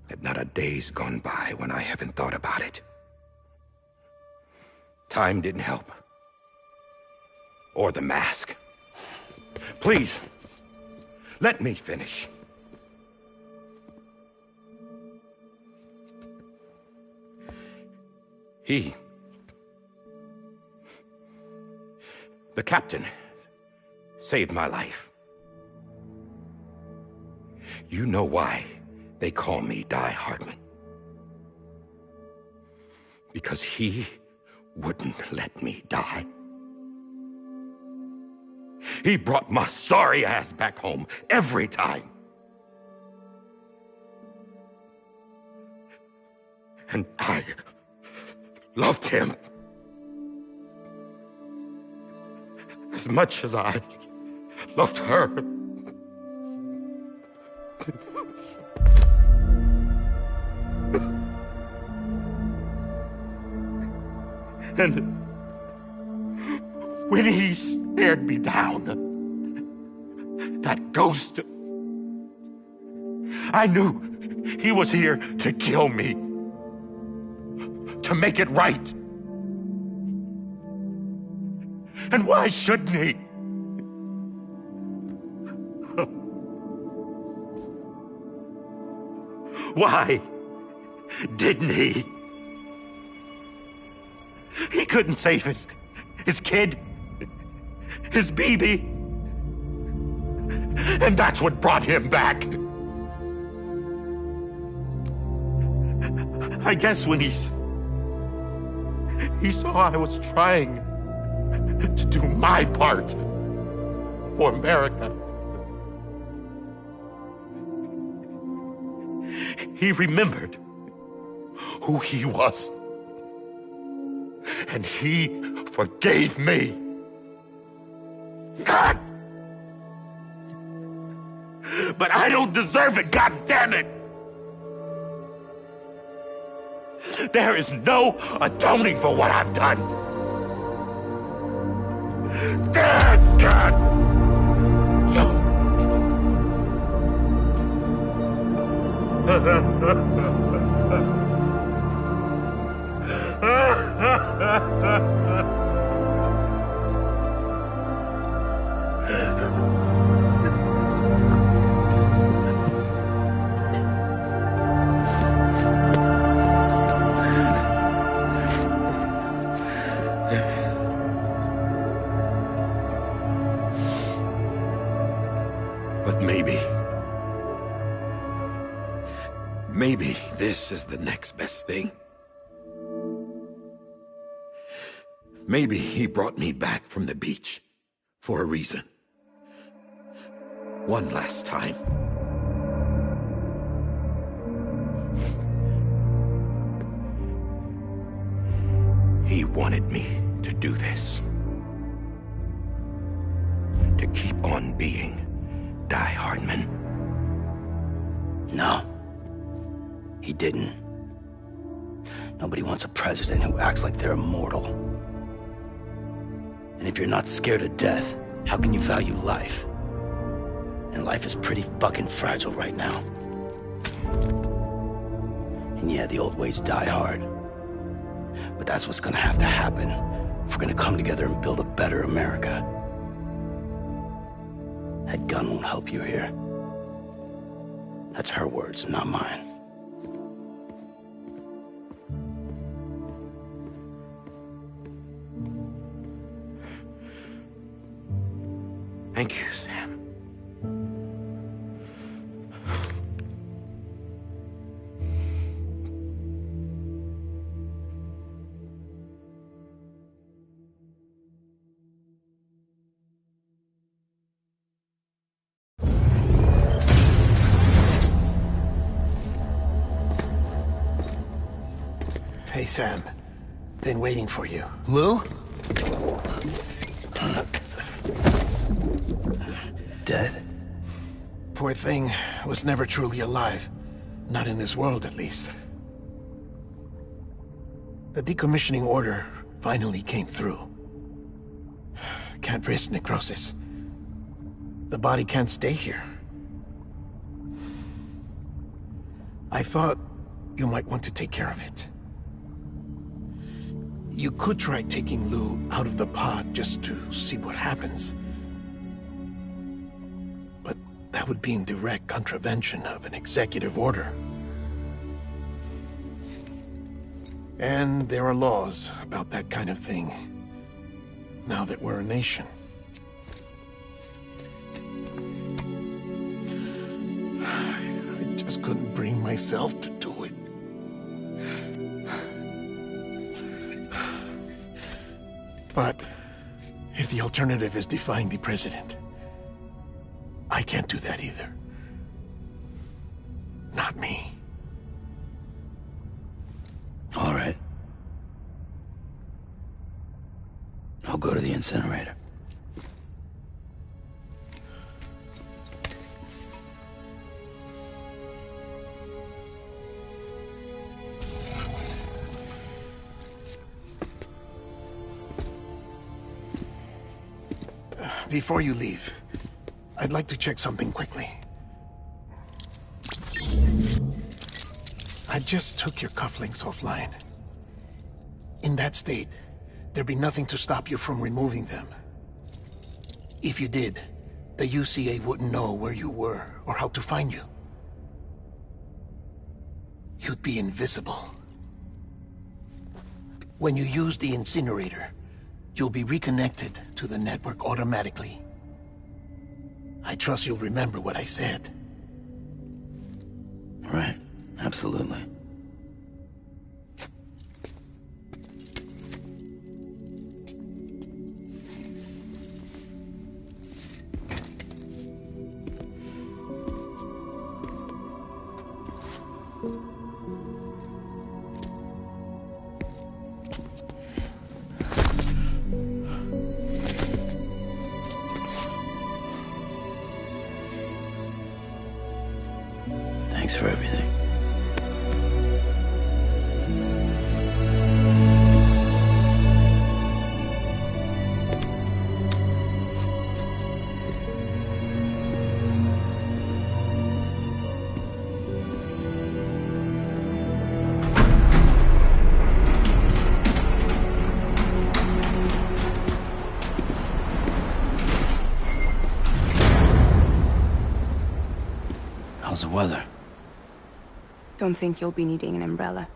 that not a day's gone by when I haven't thought about it. Time didn't help. Or the mask. Please, let me finish. The captain, saved my life. You know why they call me Die Hardman. Because he wouldn't let me die. He brought my sorry ass back home every time. And I loved him as much as I loved her. And when he stared me down, that ghost, I knew he was here to kill me, to make it right. And why shouldn't he? Why didn't he? He couldn't save his kid, his baby. And that's what brought him back. I guess when he saw I was trying to do my part for America, he remembered who he was. And he forgave me. God! But I don't deserve it, God damn it! There is no atoning for what I've done. God! No. But maybe this is the next best thing. Maybe he brought me back from the beach for a reason. One last time. He wanted me to do this. To keep on being Die Hardman. No. He didn't. Nobody wants a president who acts like they're immortal. And if you're not scared of death, how can you value life? And life is pretty fucking fragile right now. And yeah, the old ways die hard. But that's what's gonna have to happen if we're gonna come together and build a better America. That gun won't help you here. That's her words, not mine. Thank you, Sam. Hey, Sam. Been waiting for you. Lou? Dead? Poor thing was never truly alive. Not in this world, at least. The decommissioning order finally came through. Can't risk necrosis. The body can't stay here. I thought you might want to take care of it. You could try taking Lou out of the pod just to see what happens. But that would be in direct contravention of an executive order. And there are laws about that kind of thing, now that we're a nation. I just couldn't bring myself to do it. But if the alternative is defying the president, I can't do that either. Not me. All right. I'll go to the incinerator. Before you leave, I'd like to check something quickly. I just took your cufflinks offline. In that state, there'd be nothing to stop you from removing them. If you did, the UCA wouldn't know where you were or how to find you. You'd be invisible. When you use the incinerator, you'll be reconnected to the network automatically. I trust you'll remember what I said. Right. Absolutely. Thanks for everything. weather. Don't think you'll be needing an umbrella.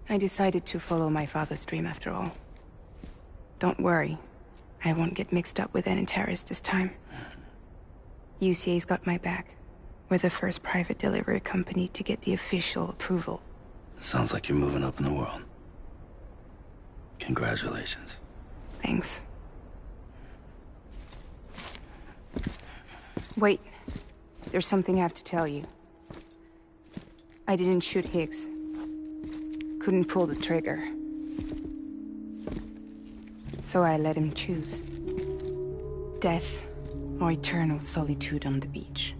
I decided to follow my father's dream after all. Don't worry. I won't get mixed up with any terrorists this time. UCA's got my back. We're the first private delivery company to get the official approval. Sounds like you're moving up in the world. Congratulations. Thanks. Wait. There's something I have to tell you. I didn't shoot Higgs. Couldn't pull the trigger. So I let him choose. Death or eternal solitude on the beach.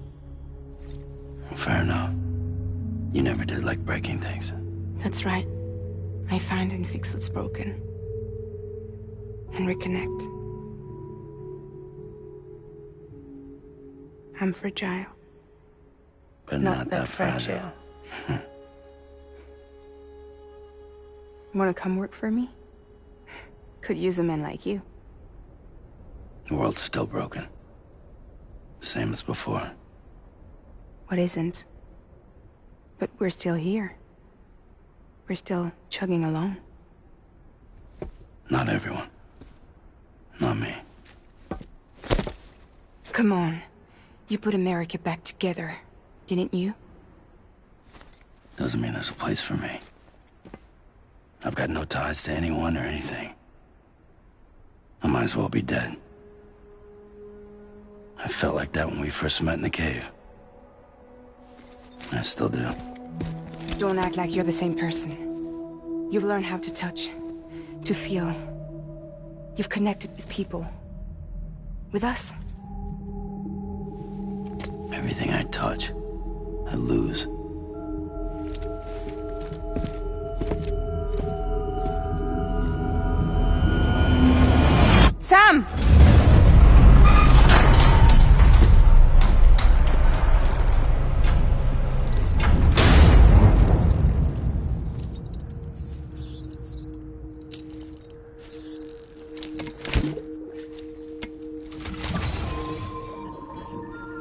Fair enough. You never did like breaking things. That's right. I find and fix what's broken. And reconnect. I'm fragile. But not that fragile. Wanna come work for me? Could use a man like you. The world's still broken. The same as before. What isn't? But we're still here. We're still chugging along. Not everyone. Not me. Come on. You put America back together, didn't you? Doesn't mean there's a place for me. I've got no ties to anyone or anything. I might as well be dead. I felt like that when we first met in the cave. I still do. Don't act like you're the same person. You've learned how to touch, to feel. You've connected with people. With us. Everything I touch, I lose. Sam!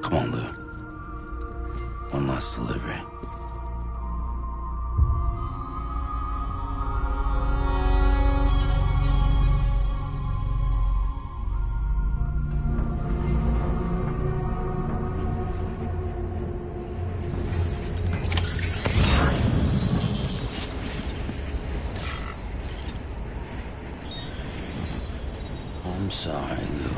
Come on, Lou. One last delivery. I'm sorry, Lou.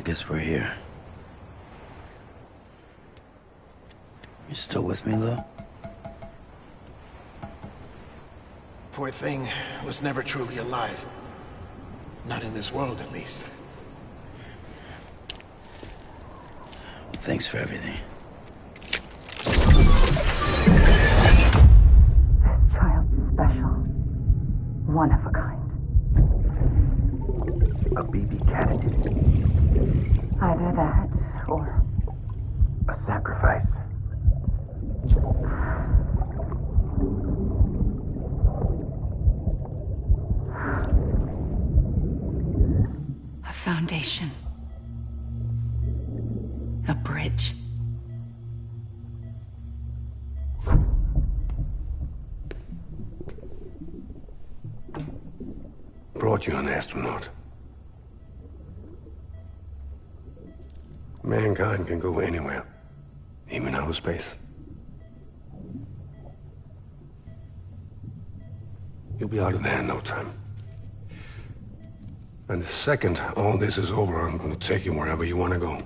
guess we're here. You still with me, Lou? Poor thing was never truly alive. Not in this world, at least. Well, thanks for everything. Child's special. One of a kind. A BB candidate. Either that, or... a sacrifice. A foundation. A bridge. Brought you an astronaut. Mankind can go anywhere, even outer space. You'll be out of there in no time. And the second all this is over, I'm gonna take you wherever you want to go.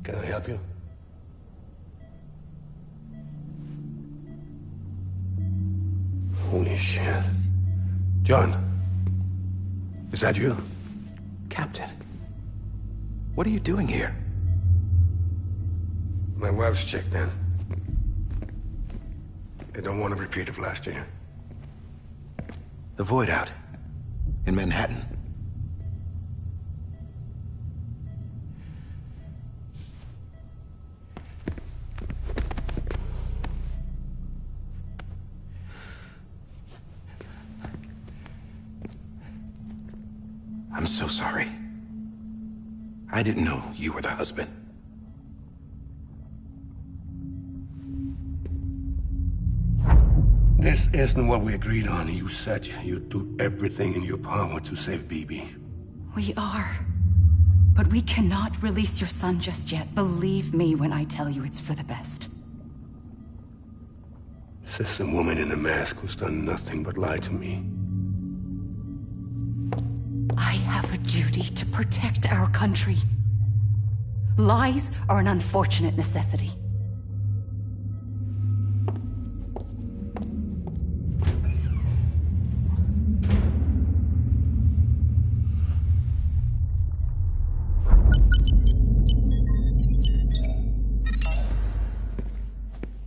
Can I help you? Holy shit. John, is that you? Captain, what are you doing here? My wife's checked in. They don't want a repeat of last year. The Void Out in Manhattan. I'm so sorry. I didn't know you were the husband. This isn't what we agreed on. You said you'd do everything in your power to save BB. We are. But we cannot release your son just yet. Believe me when I tell you it's for the best. This is a woman in a mask who's done nothing but lie to me. I have a duty to protect our country. Lies are an unfortunate necessity.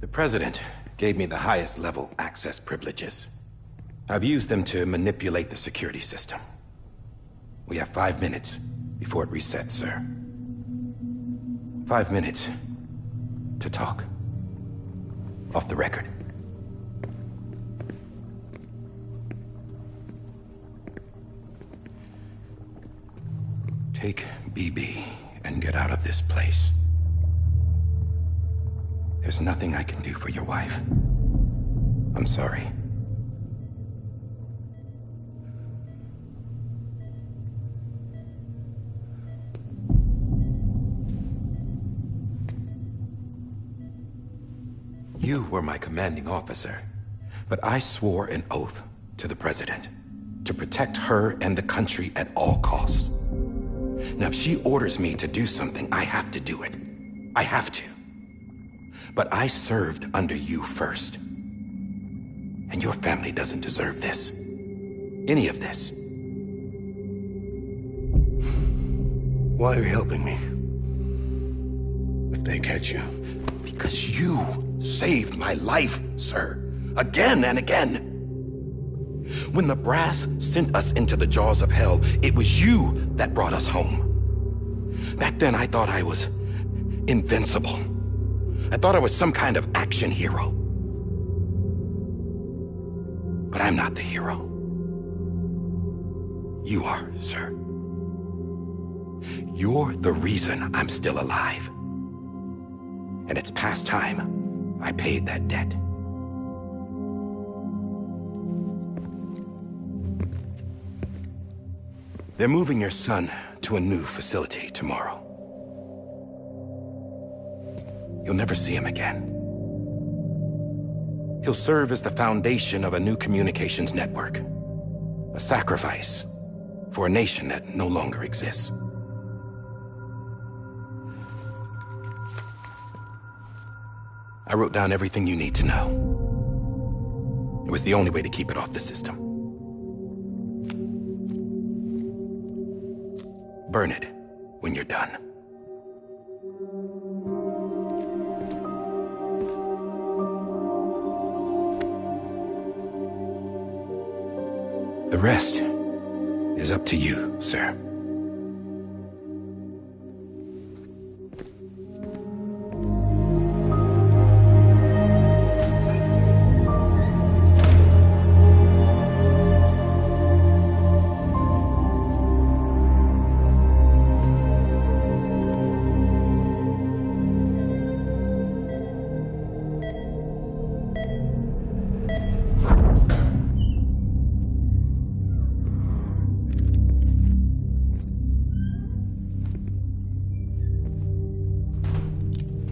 The President gave me the highest level access privileges. I've used them to manipulate the security system. We have 5 minutes before it resets, sir. 5 minutes to talk. Off the record. Take BB and get out of this place. There's nothing I can do for your wife. I'm sorry. You were my commanding officer, but I swore an oath to the President to protect her and the country at all costs. Now, if she orders me to do something, I have to do it. I have to. But I served under you first. And your family doesn't deserve this. Any of this. Why are you helping me? If they catch you. Because you saved my life, sir. Again and again. When the brass sent us into the jaws of hell, it was you that brought us home. Back then, I thought I was invincible. I thought I was some kind of action hero. But I'm not the hero. You are, sir. You're the reason I'm still alive. And it's past time I paid that debt. They're moving your son to a new facility tomorrow. You'll never see him again. He'll serve as the foundation of a new communications network. A sacrifice for a nation that no longer exists. I wrote down everything you need to know. It was the only way to keep it off the system. Burn it when you're done. The rest is up to you, sir.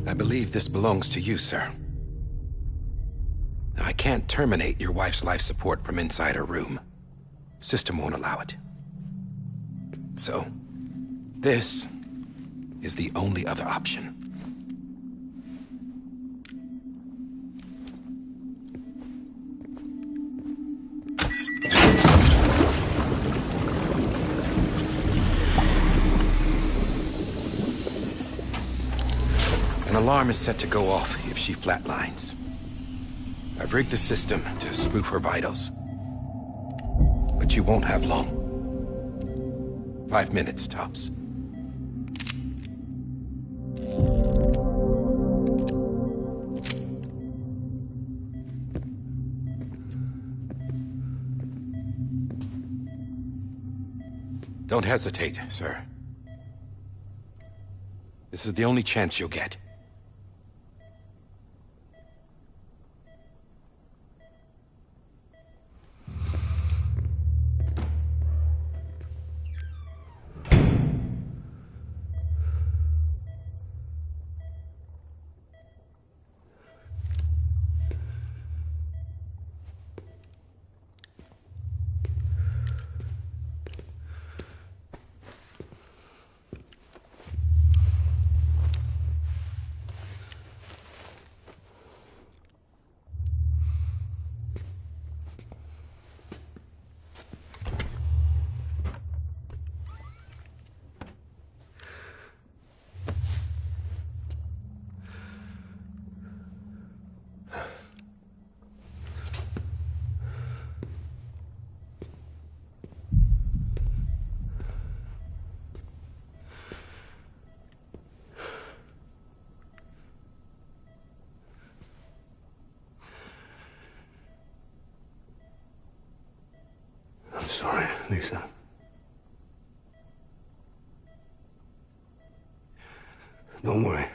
I believe this belongs to you, sir. I can't terminate your wife's life support from inside her room. System won't allow it. So, this is the only other option. An alarm is set to go off if she flatlines. I've rigged the system to spoof her vitals. But you won't have long. 5 minutes, tops. Don't hesitate, sir. This is the only chance you'll get. I'm sorry, Lisa. Don't worry.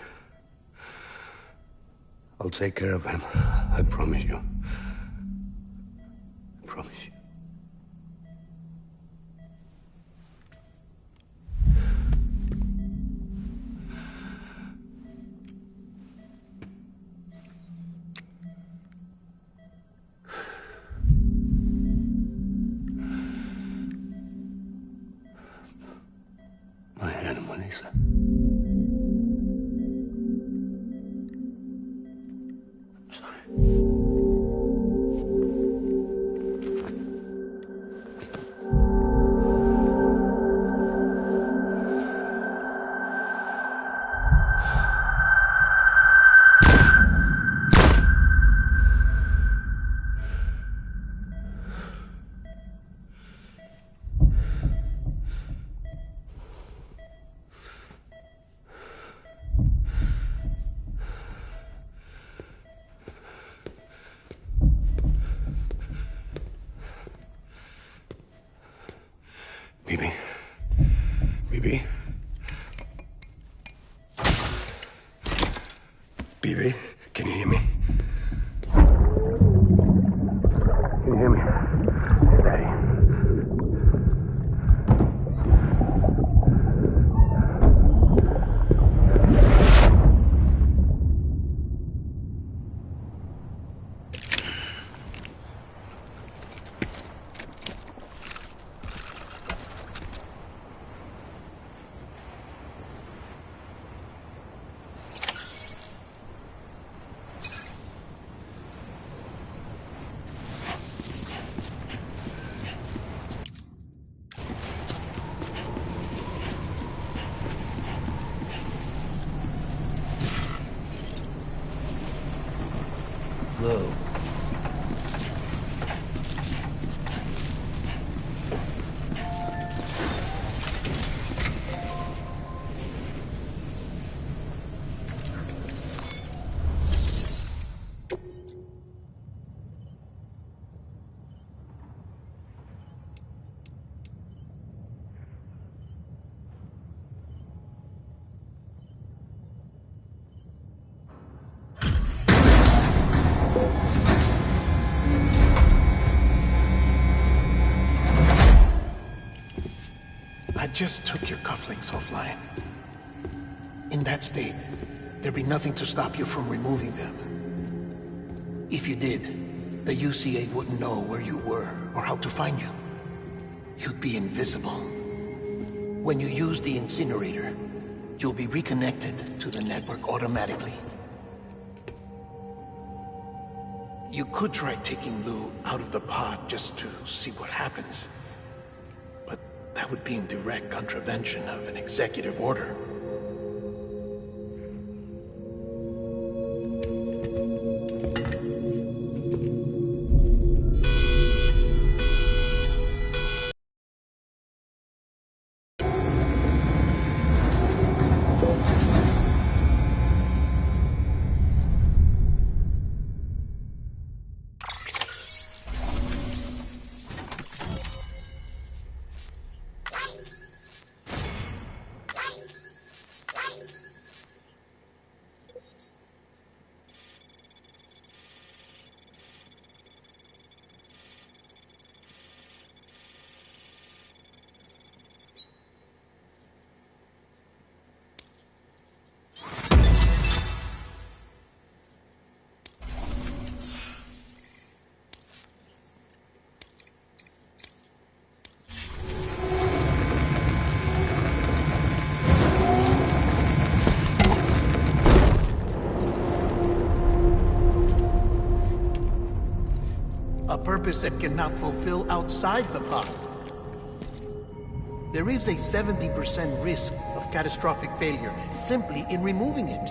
I'll take care of him. I promise you. I promise you. My animal, Lisa. I'm sorry. Bibi. Bibi. Bibi, can you hear me? Can you hear me? It's Daddy. just took your cufflinks offline. In that state, there'd be nothing to stop you from removing them. If you did, the UCA wouldn't know where you were or how to find you. You'd be invisible. When you use the incinerator, you'll be reconnected to the network automatically. You could try taking Lou out of the pod just to see what happens. But that would be in direct contravention of an executive order. A purpose that cannot fulfill outside the pod. There is a 70% risk of catastrophic failure simply in removing it.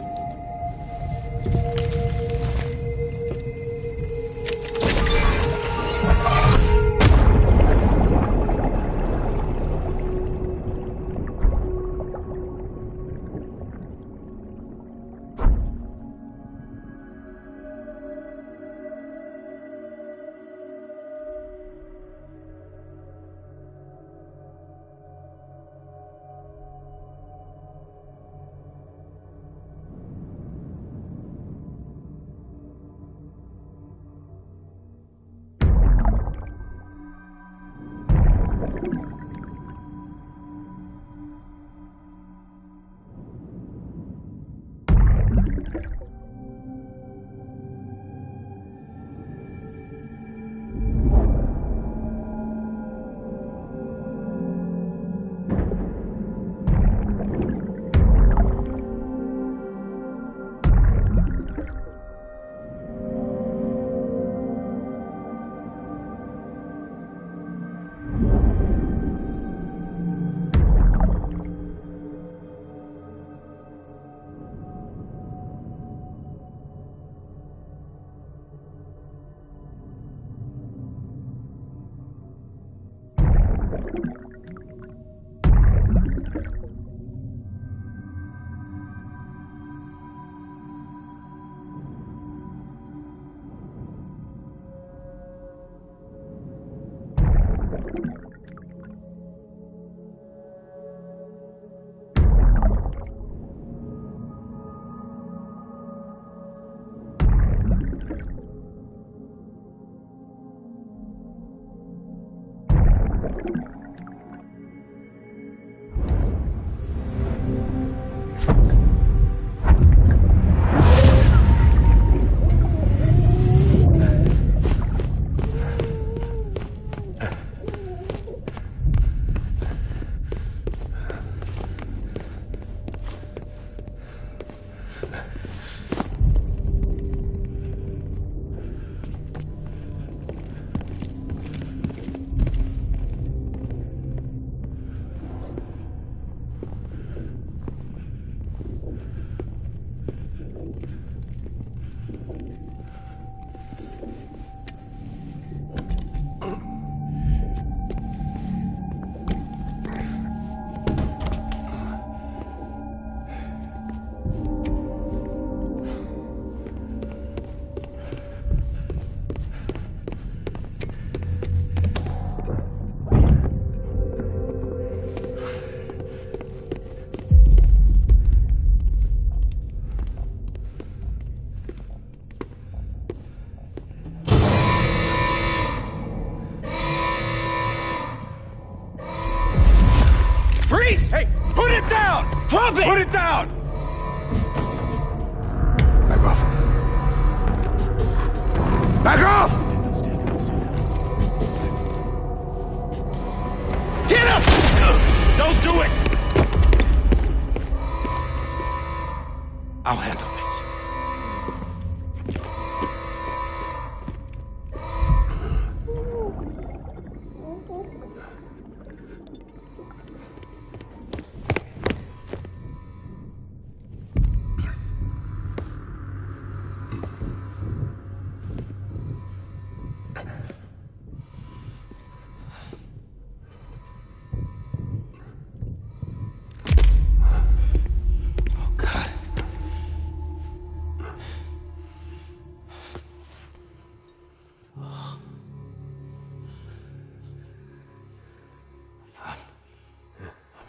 Freeze! Hey, put it down! Drop it! Put it down! Back off. Back off! Get up! Don't do it! I'll handle this.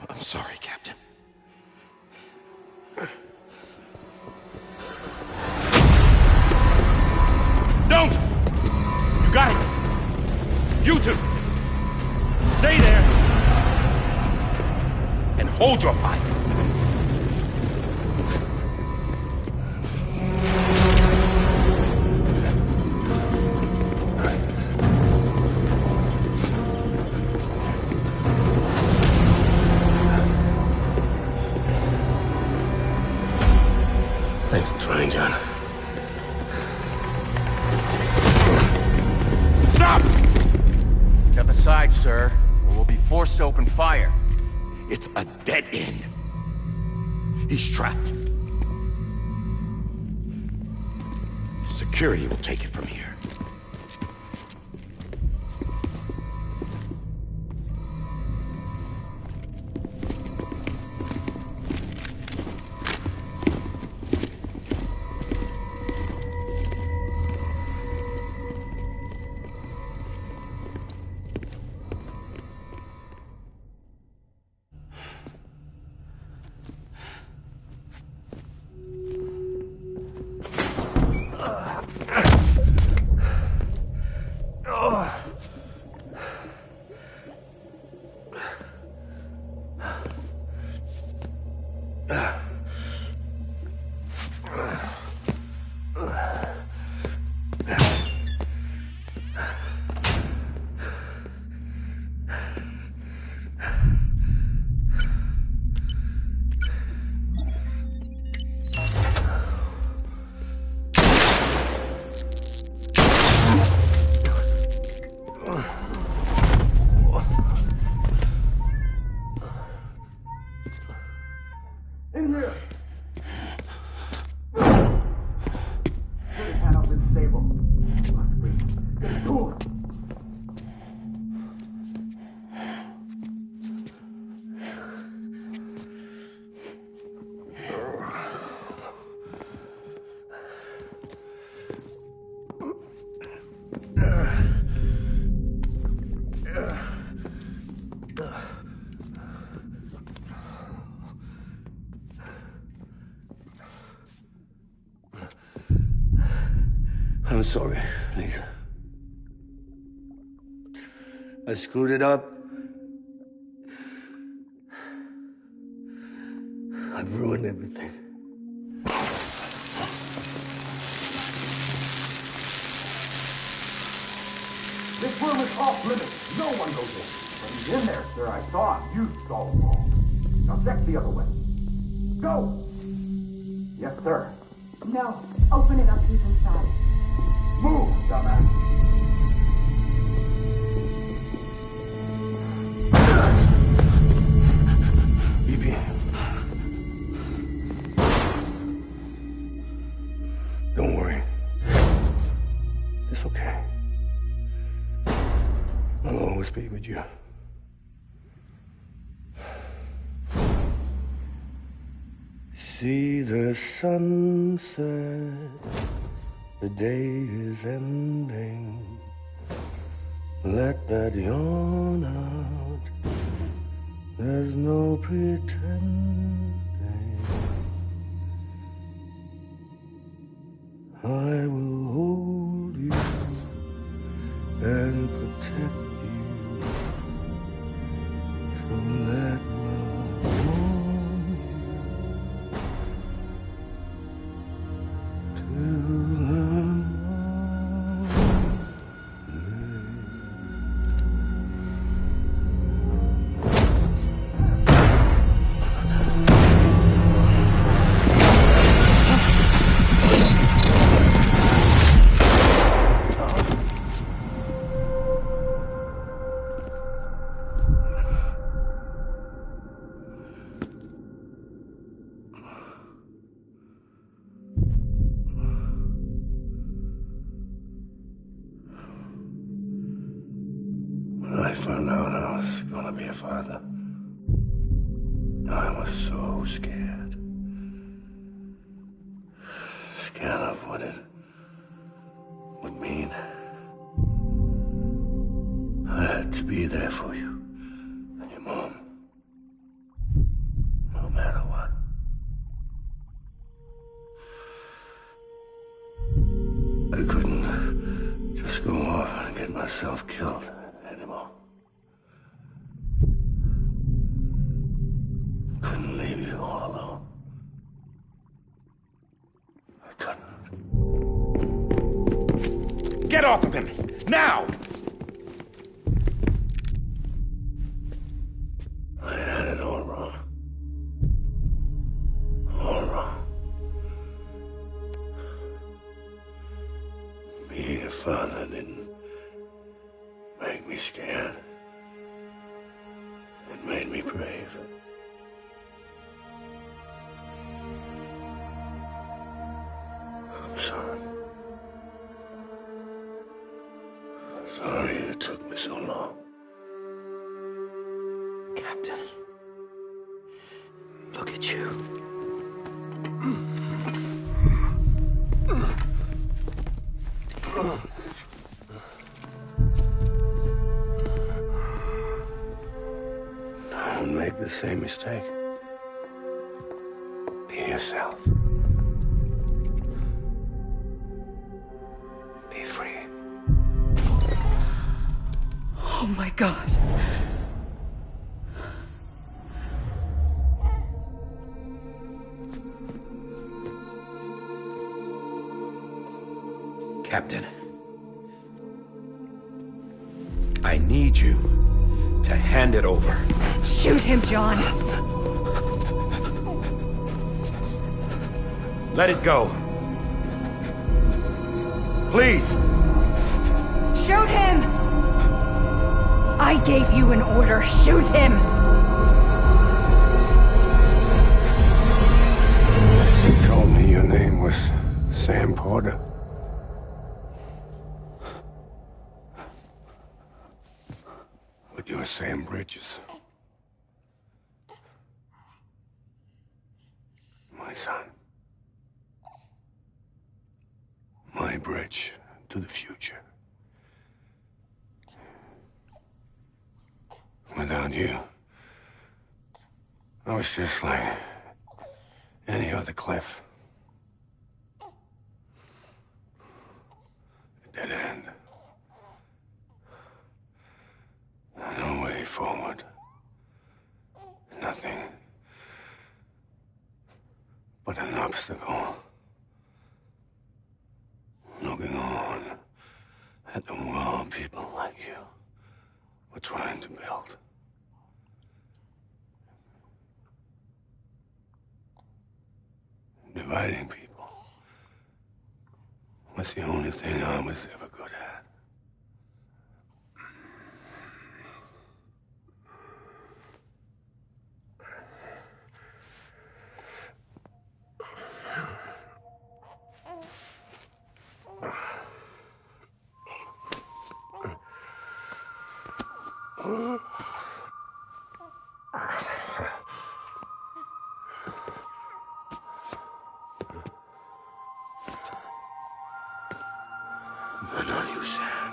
I'm sorry, Captain. Don't! You got it! You two! Stay there! And hold your fire! Thanks for trying, John. Stop! Step aside, sir, or we'll be forced to open fire. It's a dead end. He's trapped. Security will take it from here. I'm sorry, Lisa. I screwed it up. I've ruined everything. This room is off limits. No one goes in. But he's in there, sir. I saw him. You saw him wrong. Now check the other way. Go! Yes, sir. No. Open it up. He's inside. Move, dumbass. BB. Don't worry. It's okay. I'll always be with you. See the sunset. The day is ending. Let that yawn out. There's no pretending. I will hold you and protect you. So let love was gonna be a father. I was so scared. Scared of what it would mean. I had to be there for you and your mom. No matter what. I couldn't just go off and get myself killed anymore. Couldn't leave you all alone. I couldn't. Get off of him! Now! I had it all wrong. All wrong. Being a father didn't make me scared. It made me brave. I'm sorry. Sorry it took me so long. Captain, look at you. Don't make the same mistake. Be yourself. Be free. Oh my God. Captain, I need you to hand it over. Shoot him, John. Let it go. Please. Shoot him! I gave you an order. Shoot him! You told me your name was Sam Porter. But you're Sam Bridges. My son. My bridge to the future. Without you, I was just like any other Cliff. A dead end. No way forward. Nothing but an obstacle. Looking on at the world people like you were trying to build. Dividing people was the only thing I was ever good at. But not you, Sam.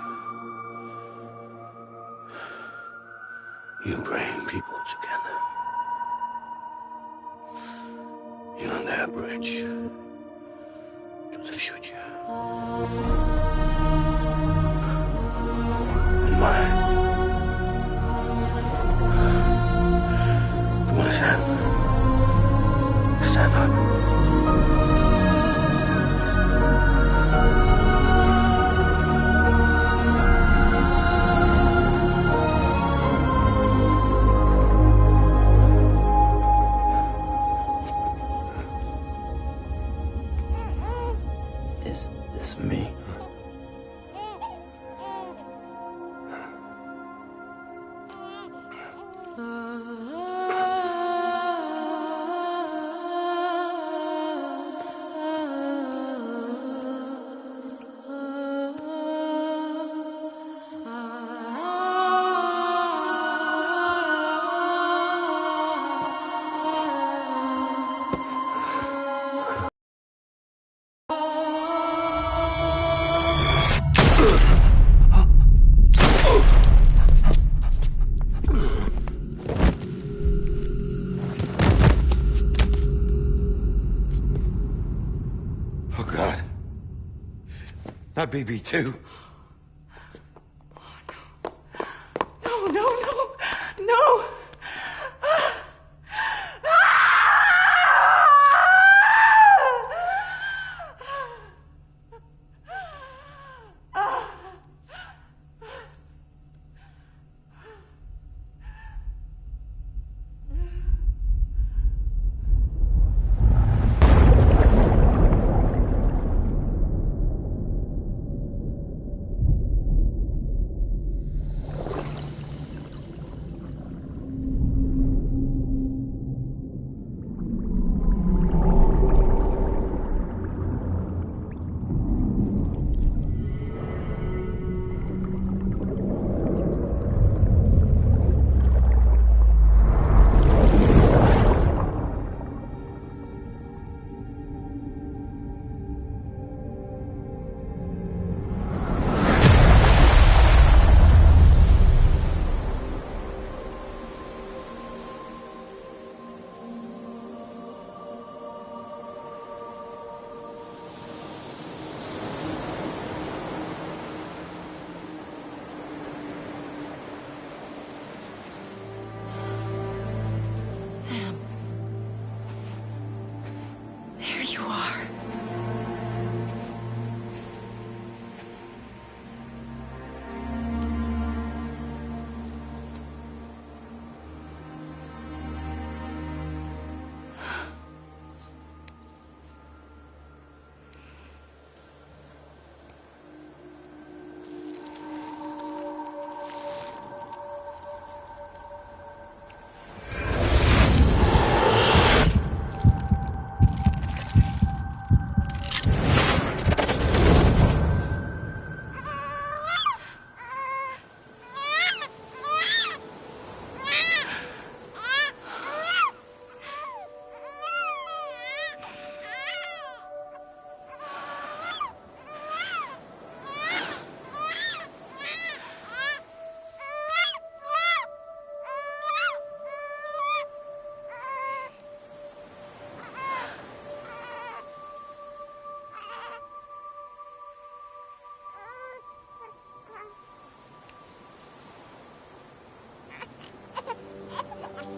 You bring people together. You're their bridge to the future. And mine. Come on, Sam. Stand up. Is this me? My BB too. No, no, no, no!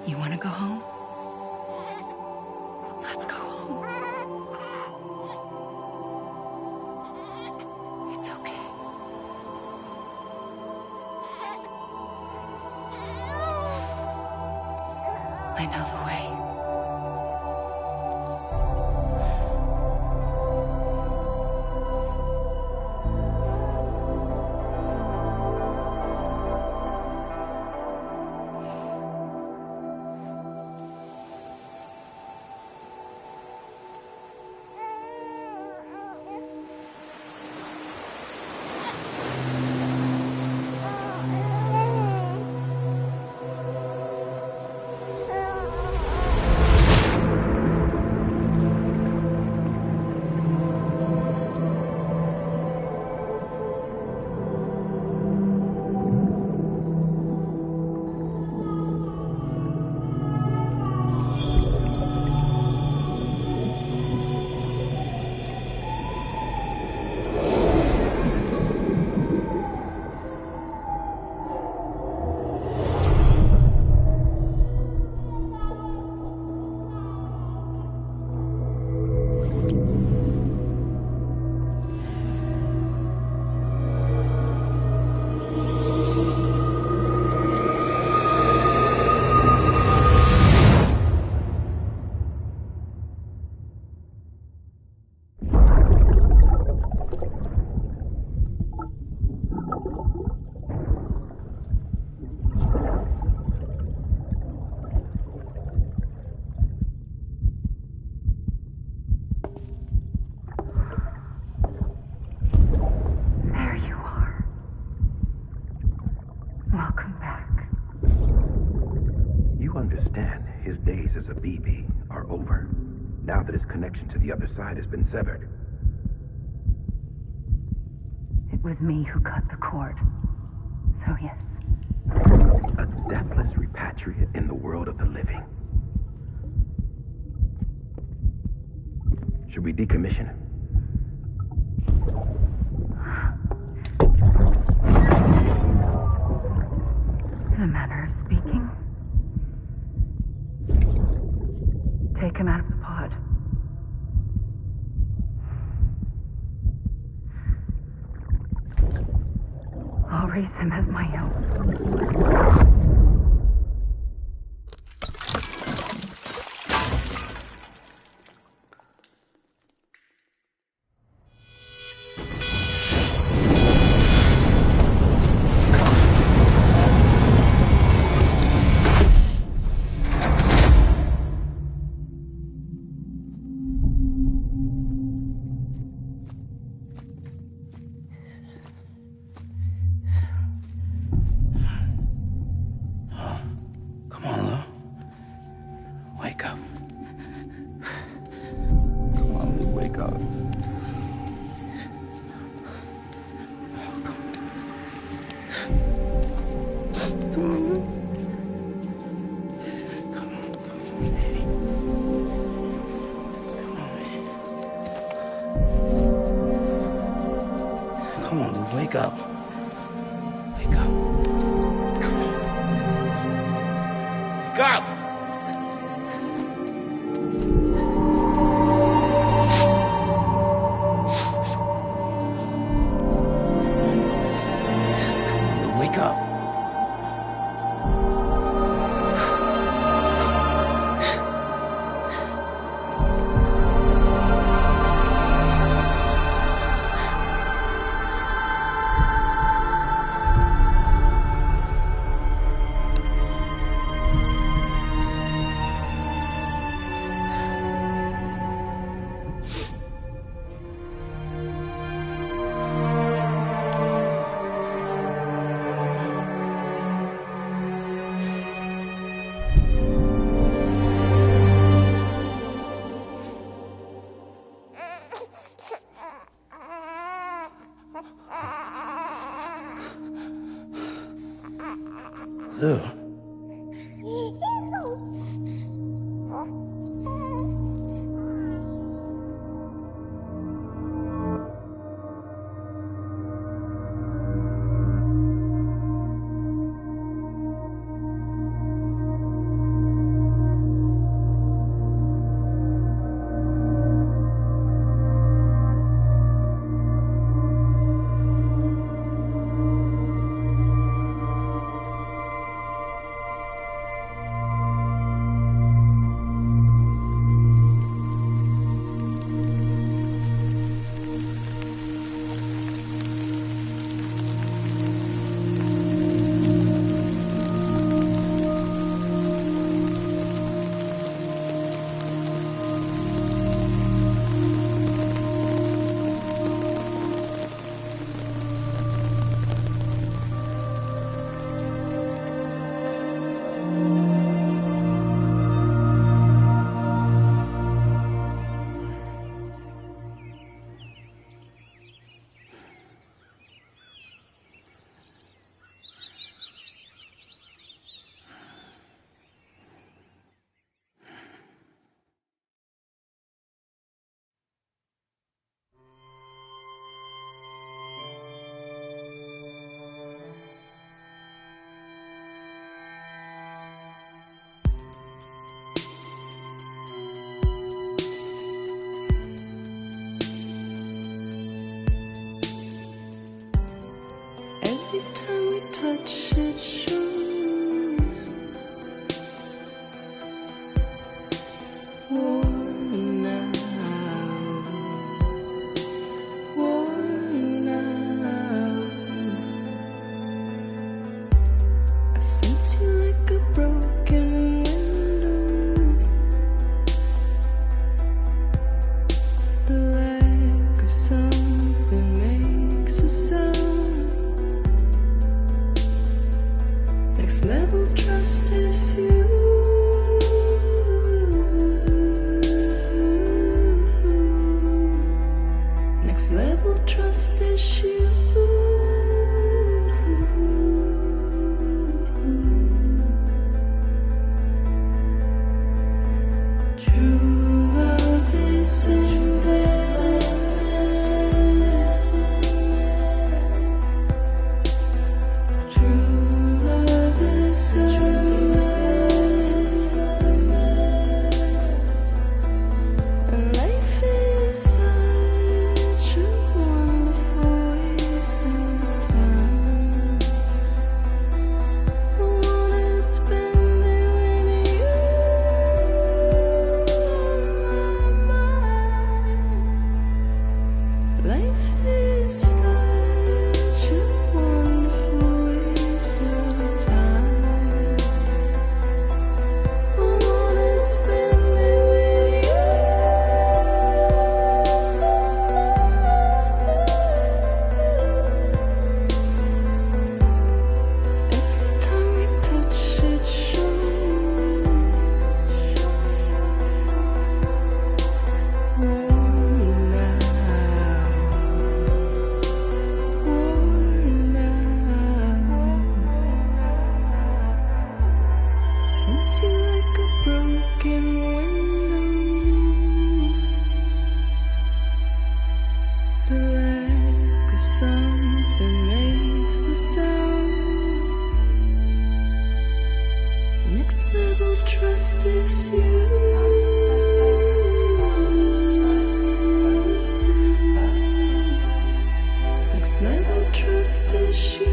You want to go home? Let's go home. It's okay. I know the way. The other side has been severed. It was me who cut the cord. So yes. A deathless repatriate in the world of the living. Should we decommission him? speaking? Take him out of the pod. I'll raise him as my own. Wake up. Wake up. Come on. Wake up! Wake up. Next level trust is you. Next level trust is you.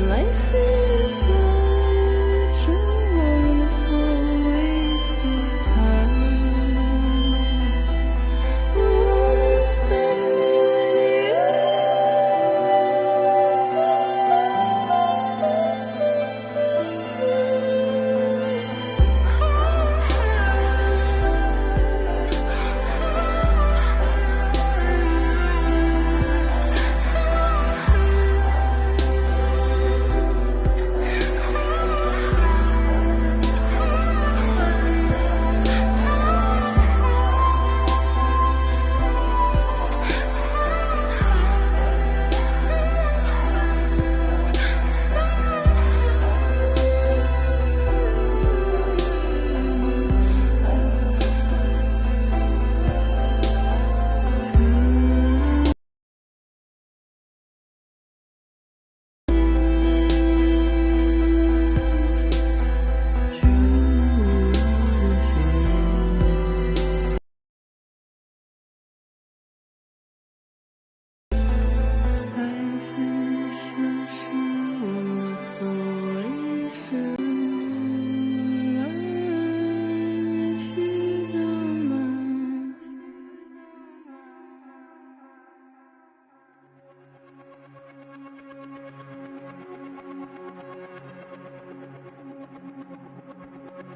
Life is such a wonderful waste of time. Love is spending with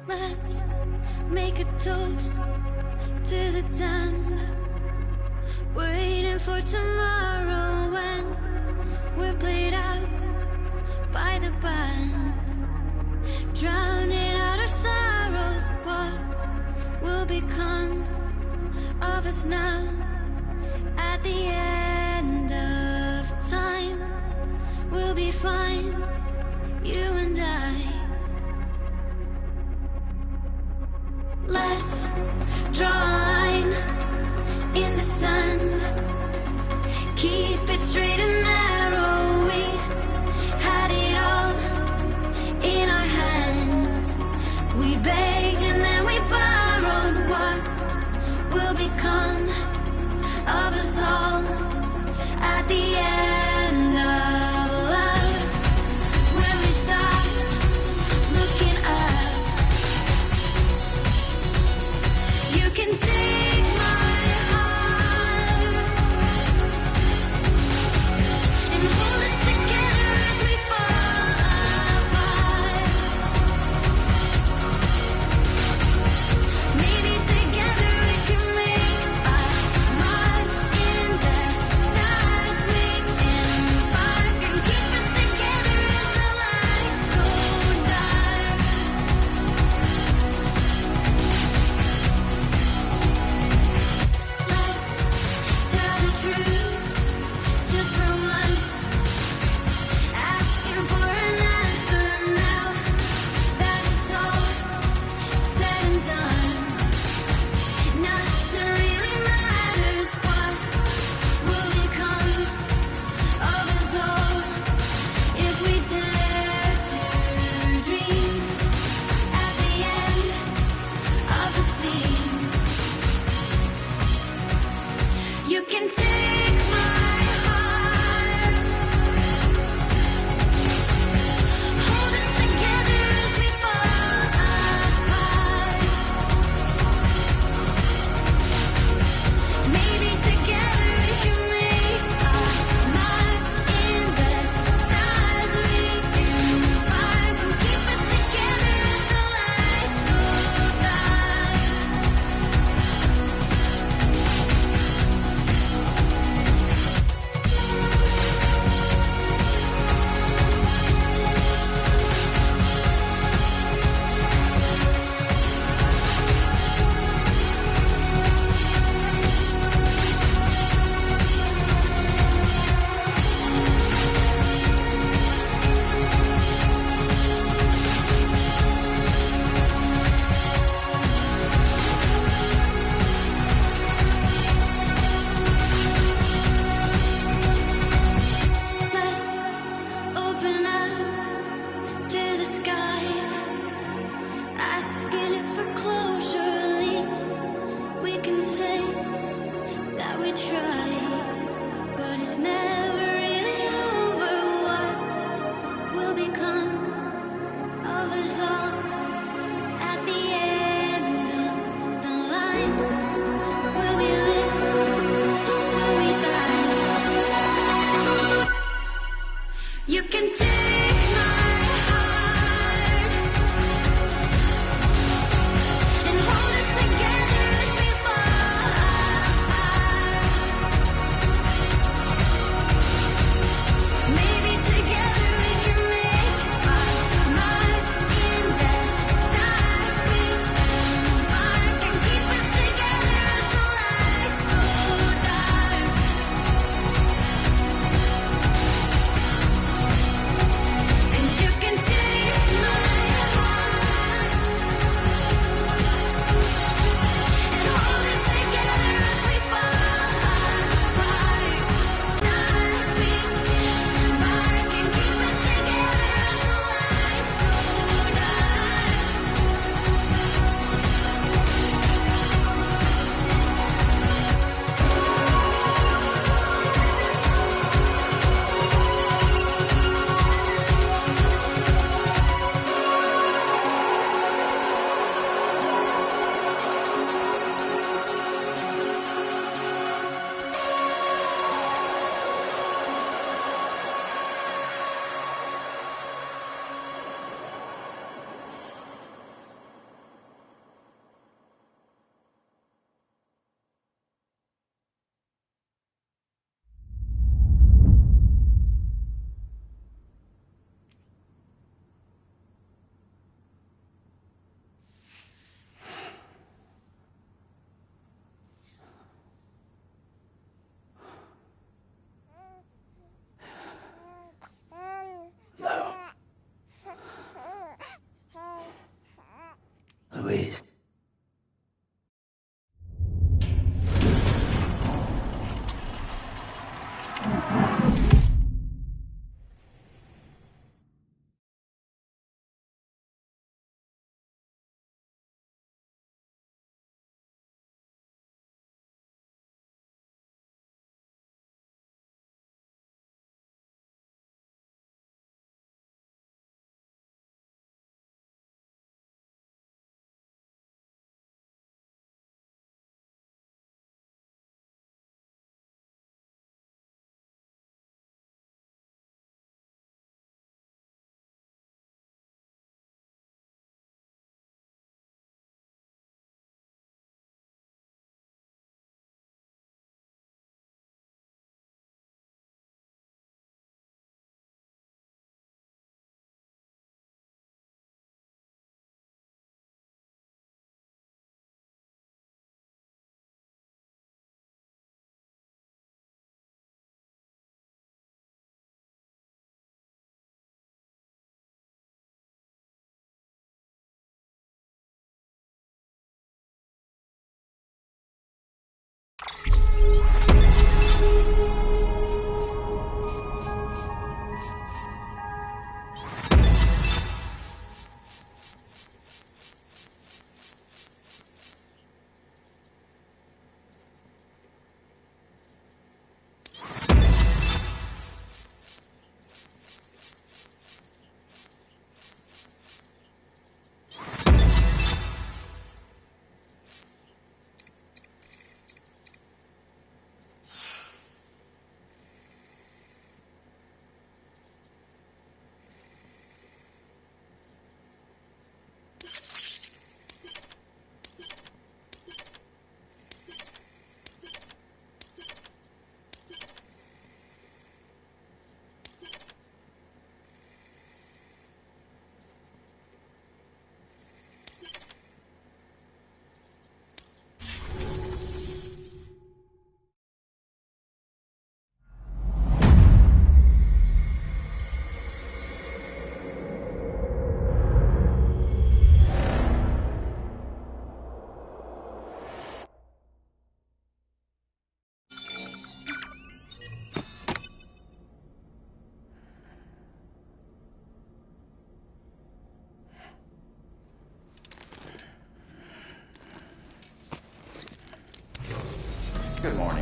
Let's make a toast to the damned, waiting for tomorrow when we're played out by the band, drowning out our sorrows. What will become of us now at the end of time? We'll be fine, you and I. Let's draw a line in the sand, keep it straight and narrow. We had it all in our hands. We begged and then we borrowed. What will become of us all at the end of love? When we start looking up, you can take my heart and hold it together as we fall apart. Maybe together we can make a mark in the stars. We embark and keep us together as the lights go dark. Let's tell the truth just for once, asking for an answer now that it's all said and done. Nothing really matters. What will become of us all if we dare to dream at the end of the scene? You can take my heart, hold it together as we fall apart. Maybe together we can make a mark in the stars. We embark and keep us together as the lights go dark. try, but it's never really over. What will become of us all at the end of the line? Will we live? Will we die? You can take my heart and hold it together as we fall apart.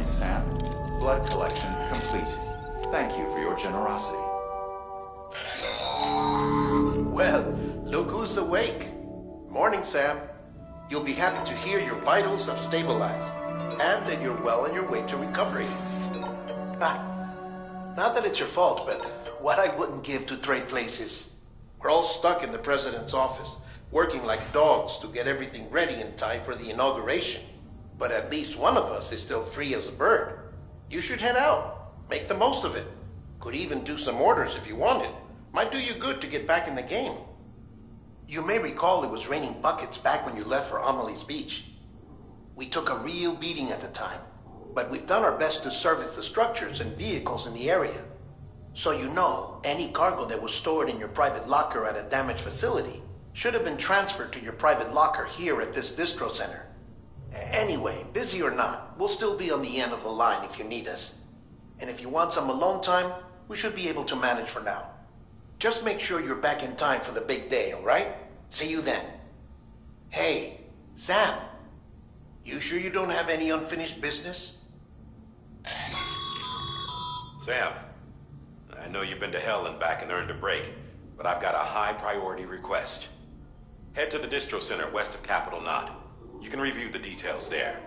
morning, Sam. Blood collection complete. Thank you for your generosity. Well, look who's awake. Morning, Sam. You'll be happy to hear your vitals have stabilized, and that you're well on your way to recovery. Not that it's your fault, but what I wouldn't give to trade places. We're all stuck in the president's office, working like dogs to get everything ready in time for the inauguration. But at least one of us is still free as a bird. You should head out. Make the most of it. Could even do some orders if you wanted. Might do you good to get back in the game. You may recall it was raining buckets back when you left for Amelie's Beach. We took a real beating at the time, but we've done our best to service the structures and vehicles in the area. So you know, any cargo that was stored in your private locker at a damaged facility should have been transferred to your private locker here at this distro center. Anyway, busy or not, we'll still be on the end of the line if you need us. And if you want some alone time, we should be able to manage for now. Just make sure you're back in time for the big day, all right? See you then. Hey, Sam, you sure you don't have any unfinished business? Sam, I know you've been to hell and back and earned a break, but I've got a high priority request. Head to the distro center west of Capitol Knot. You can review the details there.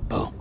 Bo,